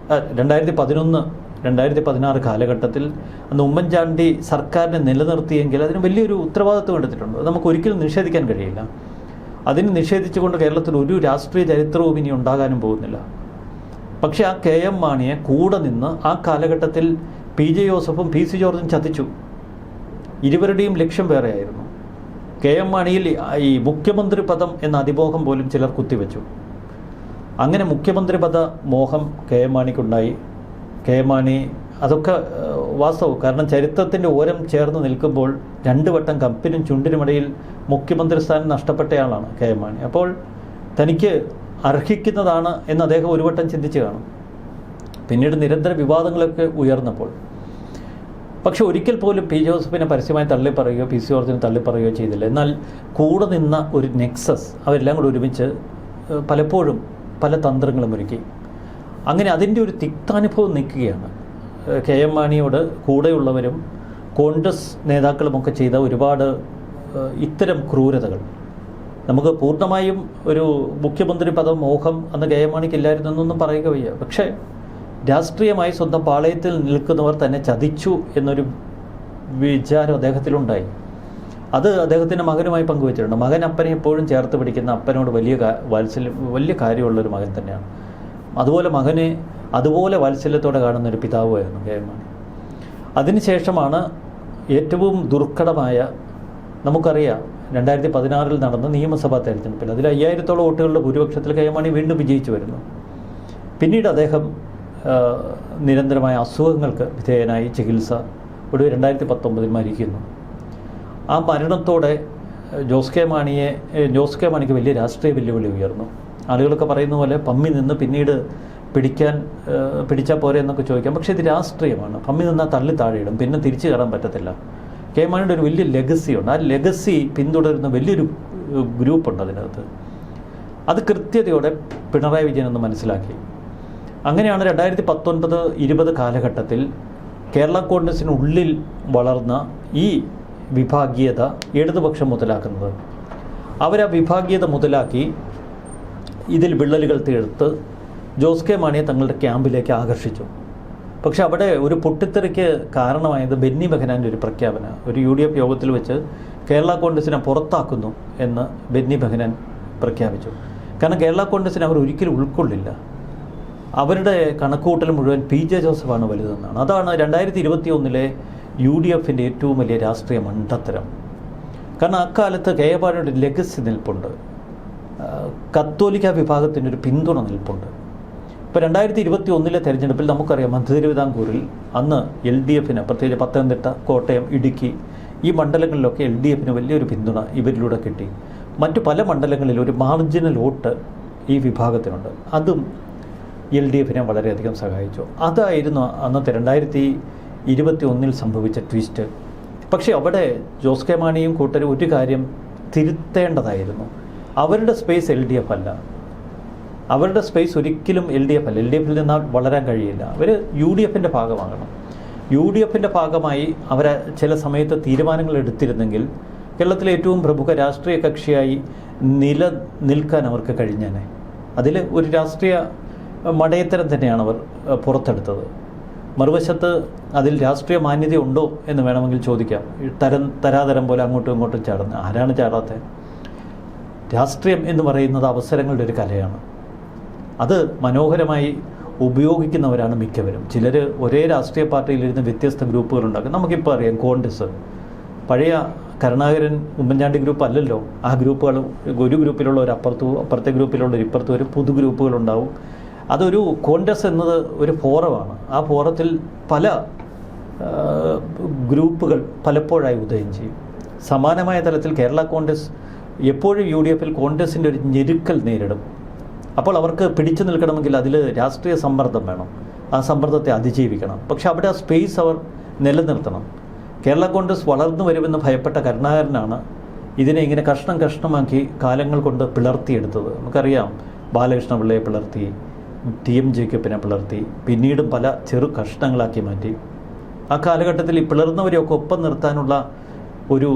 2016 കാലഘട്ടത്തിൽ അന്ന് ഉമ്മൻചാണ്ടി സർക്കാരിനെ നിലനിർത്തിയെങ്കിൽ അതിന് വലിയൊരു ഉത്തരവാദിത്വം എടുത്തിട്ടുണ്ട്. അത് നമുക്ക് ഒരിക്കലും നിഷേധിക്കാൻ കഴിയില്ല. അതിന് നിഷേധിച്ചുകൊണ്ട് കേരളത്തിൽ ഒരു രാഷ്ട്രീയ ചരിത്രവും ഇനി ഉണ്ടാകാനും പോകുന്നില്ല. പക്ഷേ ആ KM മാണിയെ കൂടെ നിന്ന് ആ കാലഘട്ടത്തിൽ PJ ജോസഫും PC ജോർജും ചതിച്ചു. ഇരുവരുടെയും ലക്ഷ്യം വേറെയായിരുന്നു. KM മാണിയിൽ ഈ മുഖ്യമന്ത്രി പദം എന്ന അതിമോഹം പോലും ചിലർ കുത്തിവെച്ചു. അങ്ങനെ മുഖ്യമന്ത്രി പദ മോഹം KM മാണിക്കുണ്ടായി. KM മാണി അതൊക്കെ വാസ്തവം. കാരണം ചരിത്രത്തിൻ്റെ ഓരം ചേർന്ന് നിൽക്കുമ്പോൾ 2 വട്ടം കപ്പിനും ചുണ്ടിനുമിടയിൽ മുഖ്യമന്ത്രി സ്ഥാനം നഷ്ടപ്പെട്ടയാളാണ് KM മാണി. അപ്പോൾ തനിക്ക് അർഹിക്കുന്നതാണ് എന്ന് അദ്ദേഹം ഒരു വട്ടം ചിന്തിച്ച് കാണും. പിന്നീട് നിരന്തര വിവാദങ്ങളൊക്കെ ഉയർന്നപ്പോൾ പക്ഷെ ഒരിക്കൽ പോലും PJ ജോസഫിനെ പരസ്യമായി തള്ളിപ്പറയുകയോ PC ജോർജിനെ തള്ളിപ്പറയുകയോ ചെയ്തില്ല. എന്നാൽ കൂടെ നിന്ന ഒരു നെക്സസ് അവരെല്ലാം കൂടി ഒരുമിച്ച് പലപ്പോഴും പല തന്ത്രങ്ങളും ഒരുക്കി. അങ്ങനെ അതിൻ്റെ ഒരു തിക്താനുഭവം നിൽക്കുകയാണ്. KM മാണിയോട് കൂടെയുള്ളവരും കോൺഗ്രസ് നേതാക്കളുമൊക്കെ ചെയ്ത ഒരുപാട് ഇത്തരം ക്രൂരതകൾ. നമുക്ക് പൂർണ്ണമായും ഒരു മുഖ്യമന്ത്രി പദം മോഹം അന്ന് KM മാണിക്കില്ലായിരുന്നു എന്നൊന്നും പറയുക വയ്യ. പക്ഷേ രാഷ്ട്രീയമായി സ്വന്തം പാളയത്തിൽ നിൽക്കുന്നവർ തന്നെ ചതിച്ചു എന്നൊരു വിചാരം അദ്ദേഹത്തിലുണ്ടായി. അത് അദ്ദേഹത്തിൻ്റെ മകനുമായി പങ്കുവച്ചിട്ടുണ്ട്. മകൻ അപ്പനെ എപ്പോഴും ചേർത്ത് പിടിക്കുന്ന, അപ്പനോട് വലിയ കാര്യമുള്ളൊരു മകൻ തന്നെയാണ്. അതുപോലെ മകനെ അതുപോലെ വാത്സല്യത്തോടെ കാണുന്ന ഒരു പിതാവുമായിരുന്നു KM മാണി. അതിനുശേഷമാണ് ഏറ്റവും ദുർഘടമായ, നമുക്കറിയാം 2016 നടന്ന നിയമസഭാ തെരഞ്ഞെടുപ്പിൽ അതിൽ 5000-ഓളം വോട്ടുകളുടെ ഭൂരിപക്ഷത്തിൽ KM മാണി വീണ്ടും വിജയിച്ചു വരുന്നു. പിന്നീട് അദ്ദേഹം നിരന്തരമായ അസുഖങ്ങൾക്ക് വിധേയനായി ചികിത്സ, ഒടുവിൽ 2019 മരിക്കുന്നു. ആ മരണത്തോടെ ജോസ് കെ മാണിക്ക് വലിയ രാഷ്ട്രീയ വെല്ലുവിളി ഉയർന്നു. ആളുകളൊക്കെ പറയുന്ന പോലെ പമ്മി നിന്ന് പിന്നീട് പിടിച്ചാൽ പോരെ എന്നൊക്കെ ചോദിക്കാം. പക്ഷേ ഇത് രാഷ്ട്രീയമാണ്. പമ്മി നിന്നാൽ തള്ളി താഴെയിടും, പിന്നെ തിരിച്ചു കയറാൻ പറ്റത്തില്ല. KM മാണിയുടെ ഒരു വലിയ ലെഗസിയുണ്ട്. ആ ലെഗസി പിന്തുടരുന്ന വലിയൊരു ഗ്രൂപ്പുണ്ട് അതിനകത്ത്. അത് കൃത്യതയോടെ പിണറായി വിജയൻ ഒന്ന് മനസ്സിലാക്കി. അങ്ങനെയാണ് 2019-20 കാലഘട്ടത്തിൽ കേരള കോൺഗ്രസിനുള്ളിൽ വളർന്ന ഈ വിഭാഗീയത ഇടതുപക്ഷം മുതലാക്കുന്നത്. അവരാ വിഭാഗീയത മുതലാക്കി ഇതിൽ വിള്ളലുകൾ തീർത്ത് ജോസ് കെ മാണിയെ തങ്ങളുടെ ക്യാമ്പിലേക്ക് ആകർഷിച്ചു. പക്ഷെ അവിടെ ഒരു പൊട്ടിത്തെറിക്ക് കാരണമായത് ബെന്നി ബെഹനാൻ്റെ ഒരു പ്രഖ്യാപനം. ഒരു UDF യോഗത്തിൽ വെച്ച് കേരള കോൺഗ്രസിനെ പുറത്താക്കുന്നു എന്ന് ബെന്നി ബെഹനാൻ പ്രഖ്യാപിച്ചു. കാരണം കേരള കോൺഗ്രസിനെ അവർ ഒരിക്കലും ഉൾക്കൊള്ളില്ല. അവരുടെ കണക്കുകൂട്ടൽ മുഴുവൻ PJ ജോസഫാണ് വലുതെന്നാണ്. അതാണ് 2021 UDFിൻ്റെ ഏറ്റവും വലിയ രാഷ്ട്രീയ മണ്ടത്തരം. കാരണം അക്കാലത്ത് KM മാണിയുടെ ലെഗസി നിൽപ്പുണ്ട്, കത്തോലിക്ക വിഭാഗത്തിൻ്റെ ഒരു പിന്തുണ നിൽപ്പുണ്ട്. ഇപ്പോൾ 2021 തെരഞ്ഞെടുപ്പിൽ നമുക്കറിയാം, മധ്യ തിരുവിതാംകൂറിൽ അന്ന് LDFിന്, പ്രത്യേകിച്ച് പത്തനംതിട്ട, കോട്ടയം, ഇടുക്കി ഈ മണ്ഡലങ്ങളിലൊക്കെ LDFിന് വലിയൊരു പിന്തുണ ഇവരിലൂടെ കിട്ടി. മറ്റു പല മണ്ഡലങ്ങളിലും ഒരു മാർജിനൽ വോട്ട് ഈ വിഭാഗത്തിനുണ്ട്. അതും LDFിനെ വളരെയധികം സഹായിച്ചു. അതായിരുന്നു അന്നത്തെ 2021 സംഭവിച്ച ട്വിസ്റ്റ്. പക്ഷേ അവിടെ ജോസ് കെ മാണിയും കൂട്ടരും ഒരു കാര്യം തിരുത്തേണ്ടതായിരുന്നു. അവരുടെ സ്പേസ് LDF അല്ല. അവരുടെ സ്പേസ് ഒരിക്കലും LDF അല്ല. LDFിൽ നിന്നാൽ വളരാൻ കഴിയില്ല. അവർ UDFിൻ്റെ ഭാഗമാകണം. UDFിൻ്റെ ഭാഗമായി അവർ ചില സമയത്ത് തീരുമാനങ്ങൾ എടുത്തിരുന്നെങ്കിൽ കേരളത്തിലെ ഏറ്റവും പ്രമുഖ രാഷ്ട്രീയ കക്ഷിയായി നിലനിൽക്കാൻ അവർക്ക് കഴിഞ്ഞേനെ. അതിൽ ഒരു രാഷ്ട്രീയ മടയത്തരം തന്നെയാണ് അവർ പുറത്തെടുത്തത്. മറുവശത്ത് അതിൽ രാഷ്ട്രീയ മാന്യതയുണ്ടോ എന്ന് വേണമെങ്കിൽ ചോദിക്കാം. തരാതരം പോലെ അങ്ങോട്ടും ഇങ്ങോട്ടും ചാടുന്നത് ആരാണ് ചാടാത്തത്? രാഷ്ട്രീയം എന്ന് പറയുന്നത് അവസരങ്ങളുടെ ഒരു കലയാണ്. അത് മനോഹരമായി ഉപയോഗിക്കുന്നവരാണ് മിക്കവരും. ചിലർ ഒരേ രാഷ്ട്രീയ പാർട്ടിയിലിരുന്ന് വ്യത്യസ്ത ഗ്രൂപ്പുകളുണ്ടാക്കും. നമുക്കിപ്പോൾ അറിയാം കോൺഗ്രസ് പഴയ കരുണാകരൻ ഉമ്മൻചാണ്ടി ഗ്രൂപ്പ് അല്ലല്ലോ. ആ ഗ്രൂപ്പുകൾ ഒരു ഗ്രൂപ്പിലുള്ള ഒരു അപ്പുറത്തെ ഗ്രൂപ്പിലുള്ള ഒരു ഇപ്പുറത്തും ഒരു പൊതു ഗ്രൂപ്പുകളുണ്ടാവും. അതൊരു കോൺഗ്രസ് എന്നത് ഒരു ഫോറമാണ്. ആ ഫോറത്തിൽ പല ഗ്രൂപ്പുകൾ പലപ്പോഴായി ഉദയം ചെയ്യും. സമാനമായ തലത്തിൽ കേരള കോൺഗ്രസ് എപ്പോഴും UDFൽ കോൺഗ്രസിൻ്റെ ഒരു ഞെരുക്കൽ നേരിടും. അപ്പോൾ അവർക്ക് പിടിച്ചു നിൽക്കണമെങ്കിൽ അതിൽ രാഷ്ട്രീയ സമ്മർദ്ദം വേണം. ആ സമ്മർദ്ദത്തെ അതിജീവിക്കണം. പക്ഷെ അവിടെ ആ സ്പേസ് അവർ നിലനിർത്തണം. കേരള കോൺഗ്രസ് വളർന്നു വരുമെന്ന് ഭയപ്പെട്ട കരുണാകരനാണ് ഇതിനെ ഇങ്ങനെ കഷ്ണം കഷ്ണമാക്കി കാലങ്ങൾ കൊണ്ട് പിളർത്തിയെടുത്തത്. നമുക്കറിയാം, ബാലകൃഷ്ണപിള്ളയെ പിളർത്തി, TM ജേക്കബിനെ പിളർത്തി, പിന്നീടും പല ചെറു കഷ്ണങ്ങളാക്കി മാറ്റി. ആ കാലഘട്ടത്തിൽ ഈ പിളർന്നവരെയൊക്കെ ഒപ്പം നിർത്താനുള്ള ഒരു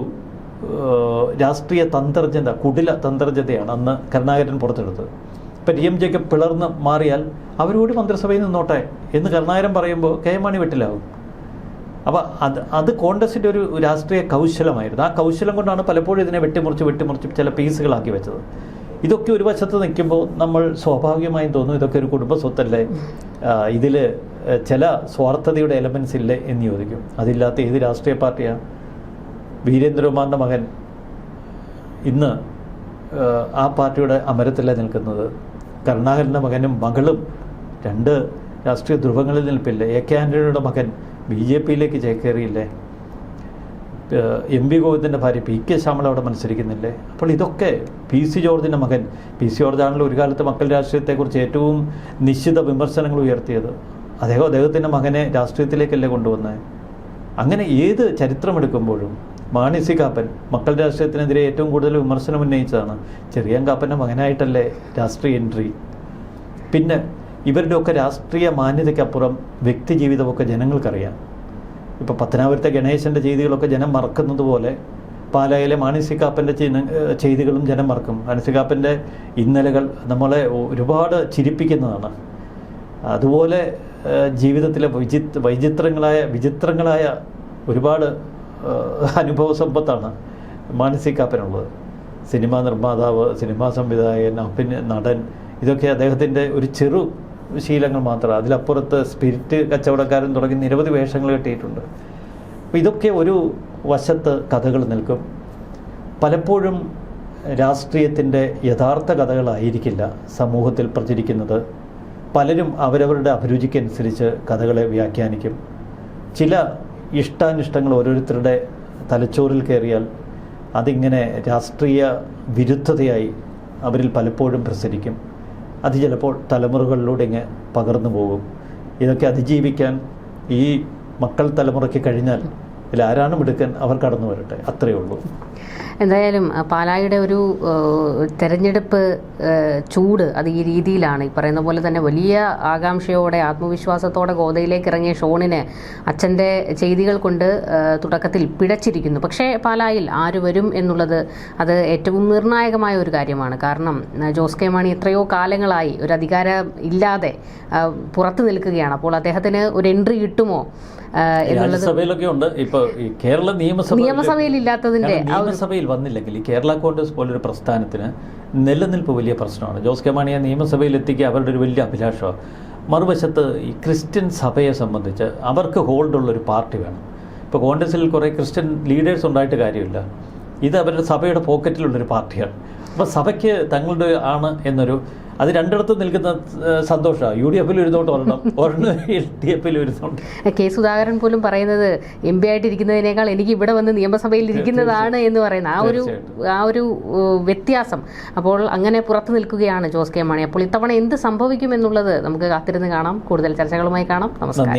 രാഷ്ട്രീയ തന്ത്രജ്ഞത, കുടില തന്ത്രജ്ഞതയാണ് അന്ന് കരുണാകരൻ പുറത്തെടുത്തത്. ഇപ്പം TM ജേക്കബ് പിളർന്ന് മാറിയാൽ അവരോട് മന്ത്രിസഭയിൽ നിന്നോട്ടെ എന്ന് കരുണാകരൻ പറയുമ്പോൾ KM മാണി വെട്ടിലാവും. അപ്പോൾ അത് കോൺഗ്രസിൻ്റെ ഒരു രാഷ്ട്രീയ കൗശലമായിരുന്നു. ആ കൗശലം കൊണ്ടാണ് പലപ്പോഴും ഇതിനെ വെട്ടിമുറിച്ച് ചില പീസുകളാക്കി വെച്ചത്. ഇതൊക്കെ ഒരു വശത്ത് നിൽക്കുമ്പോൾ നമ്മൾ സ്വാഭാവികമായും തോന്നും ഇതൊക്കെ ഒരു കുടുംബ സ്വത്തല്ലേ, ഇതിൽ ചില സ്വാർത്ഥതയുടെ എലമെൻസ് ഇല്ലേ എന്ന് ചോദിക്കും. അതില്ലാത്ത ഏത് രാഷ്ട്രീയ പാർട്ടിയാണ്? വീരേന്ദ്രകുമാറിൻ്റെ മകൻ ഇന്ന് ആ പാർട്ടിയുടെ അമരത്തല്ല നിൽക്കുന്നത്. കരുണാകരൻ്റെ മകനും മകളും രണ്ട് രാഷ്ട്രീയ ധ്രുവങ്ങളിൽ നിൽപ്പില്ലേ. AK ആൻ്റണിയുടെ മകൻ BJPയിലേക്ക് ചേക്കേറിയില്ലേ. MV ഗോവിന്ദൻ്റെ ഭാര്യ PK ശ്യാമള അവിടെ മത്സരിക്കുന്നില്ലേ. അപ്പോൾ ഇതൊക്കെ PC ജോർജിൻ്റെ മകൻ, PC ജോർജാണല്ലോ ഒരു കാലത്ത് മക്കൾ രാഷ്ട്രീയത്തെക്കുറിച്ച് ഏറ്റവും നിശ്ചിത വിമർശനങ്ങൾ ഉയർത്തിയത്. അദ്ദേഹത്തിൻ്റെ മകനെ രാഷ്ട്രീയത്തിലേക്കല്ലേ കൊണ്ടുവന്നത്. അങ്ങനെ ഏത് ചരിത്രമെടുക്കുമ്പോഴും മാണി സി കാപ്പൻ മക്കൾ രാഷ്ട്രീയത്തിനെതിരെ ഏറ്റവും കൂടുതൽ വിമർശനം ഉന്നയിച്ചതാണ്. ചെറിയാൻ കാപ്പൻ്റെ മകനായിട്ടല്ലേ രാഷ്ട്രീയ എൻട്രി. പിന്നെ ഇവരുടെയൊക്കെ രാഷ്ട്രീയ മാന്യതയ്ക്കപ്പുറം വ്യക്തി ജീവിതമൊക്കെ ജനങ്ങൾക്കറിയാം. ഇപ്പോൾ പത്തനാപുരത്തെ ഗണേശൻ്റെ ചെയ്തികളൊക്കെ ജനം മറക്കുന്നത് പോലെ പാലായിലെ മാണി സി കാപ്പൻ്റെ ചെയ്തികളും ജനം മറക്കും. മാണി സി കാപ്പൻ്റെ ഇന്നലകൾ നമ്മളെ ഒരുപാട് ചിരിപ്പിക്കുന്നതാണ്. അതുപോലെ ജീവിതത്തിലെ വിചിത്രങ്ങളായ ഒരുപാട് അനുഭവ സമ്പത്താണ് മാണി സി കാപ്പനുള്ളത്. സിനിമാ നിർമ്മാതാവ്, സിനിമാ സംവിധായകൻ, പിന്നെ നടൻ, ഇതൊക്കെ അദ്ദേഹത്തിൻ്റെ ഒരു ചെറു ശീലങ്ങൾ മാത്രമാണ്. അതിലപ്പുറത്ത് സ്പിരിറ്റ് കച്ചവടക്കാരൻ തുടങ്ങി നിരവധി വേഷങ്ങൾ കെട്ടിയിട്ടുണ്ട്. അപ്പോൾ ഇതൊക്കെ ഒരു വശത്ത് കഥകൾ നിൽക്കും. പലപ്പോഴും രാഷ്ട്രീയത്തിൻ്റെ യഥാർത്ഥ കഥകളായിരിക്കില്ല സമൂഹത്തിൽ പ്രചരിക്കുന്നത്. പലരും അവരവരുടെ അഭിരുചിക്കനുസരിച്ച് കഥകളെ വ്യാഖ്യാനിക്കും. ചില ഇഷ്ടാനിഷ്ടങ്ങൾ ഓരോരുത്തരുടെ തലച്ചോറിൽ കയറിയാൽ അതിങ്ങനെ രാഷ്ട്രീയ വിരുദ്ധതയായി അവരിൽ പലപ്പോഴും പ്രസരിക്കും. അത് ചിലപ്പോൾ തലമുറകളിലൂടെ ഇങ്ങനെ പകർന്നു പോകും. ഇതൊക്കെ അതിജീവിക്കാൻ ഈ മക്കൾ തലമുറയ്ക്ക് കഴിഞ്ഞാൽ ഇതിലാരാണ് മിടുക്കൻ, അവർ കടന്നു വരട്ടെ, അത്രയേ ഉള്ളൂ. എന്തായാലും പാലായുടെ ഒരു തെരഞ്ഞെടുപ്പ് ചൂട് അത് ഈ രീതിയിലാണ്. ഈ പറയുന്ന പോലെ തന്നെ വലിയ ആകാംക്ഷയോടെ ആത്മവിശ്വാസത്തോടെ ഗോദയിലേക്ക് ഇറങ്ങിയ ഷോണിന് അച്ഛൻ്റെ ചെയ്തികൾ കൊണ്ട് തുടക്കത്തിൽ പിഴച്ചിരിക്കുന്നു. പക്ഷേ പാലായിൽ ആര് വരും എന്നുള്ളത് അത് ഏറ്റവും നിർണായകമായ ഒരു കാര്യമാണ്. കാരണം ജോസ് കെ മാണി എത്രയോ കാലങ്ങളായി ഒരു അധികാരം ഇല്ലാതെ പുറത്തു നിൽക്കുകയാണ്. അപ്പോൾ അദ്ദേഹത്തിന് ഒരു എൻട്രി കിട്ടുമോ എന്നുള്ളത് സഭയിലൊക്കെ ഉണ്ട്. ഇപ്പോൾ ഈ കേരള നിയമസഭയിൽ ഇല്ലാത്തതിൻ്റെ നിയമസഭയിൽ വന്നില്ലെങ്കിൽ ഈ കേരള കോൺഗ്രസ് പോലൊരു പ്രസ്ഥാനത്തിന് നിലനിൽപ്പ് വലിയ പ്രശ്നമാണ്. ജോസ് കെ മാണിയെ നിയമസഭയിൽ എത്തിക്കുക അവരുടെ ഒരു വലിയ അഭിലാഷമാണ്. മറുവശത്ത് ഈ ക്രിസ്ത്യൻ സഭയെ സംബന്ധിച്ച് അവർക്ക് ഹോൾഡുള്ളൊരു പാർട്ടി വേണം. ഇപ്പോൾ കോൺഗ്രസിൽ കുറേ ക്രിസ്ത്യൻ ലീഡേഴ്സ് ഉണ്ടായിട്ട് കാര്യമില്ല. ഇത് അവരുടെ സഭയുടെ പോക്കറ്റിലുള്ളൊരു പാർട്ടിയാണ്. അപ്പോൾ സഭയ്ക്ക് തങ്ങളുടെ ആണ് എന്നൊരു അത് രണ്ടിടത്തും നിൽക്കുന്ന സന്തോഷമാണ്. UDFിൽ ഇരുന്നോട്ട് ഒരെണ്ണം LDFിൽ ഇരുന്നോട്ട്. കെ സുധാകരൻ പോലും പറയുന്നത് MP ആയിട്ടിരിക്കുന്നതിനേക്കാൾ എനിക്ക് ഇവിടെ വന്ന് നിയമസഭയിൽ ഇരിക്കുന്നതാണ് എന്ന് പറയുന്ന ആ ഒരു വ്യത്യാസം. അപ്പോൾ അങ്ങനെ പുറത്തു നിൽക്കുകയാണ് ജോസ് കെ മാണി. അപ്പോൾ ഇത്തവണ എന്ത് സംഭവിക്കുമെന്നുള്ളത് നമുക്ക് കാത്തിരുന്ന് കാണാം. കൂടുതൽ ചർച്ചകളുമായി കാണാം. നമസ്കാരം.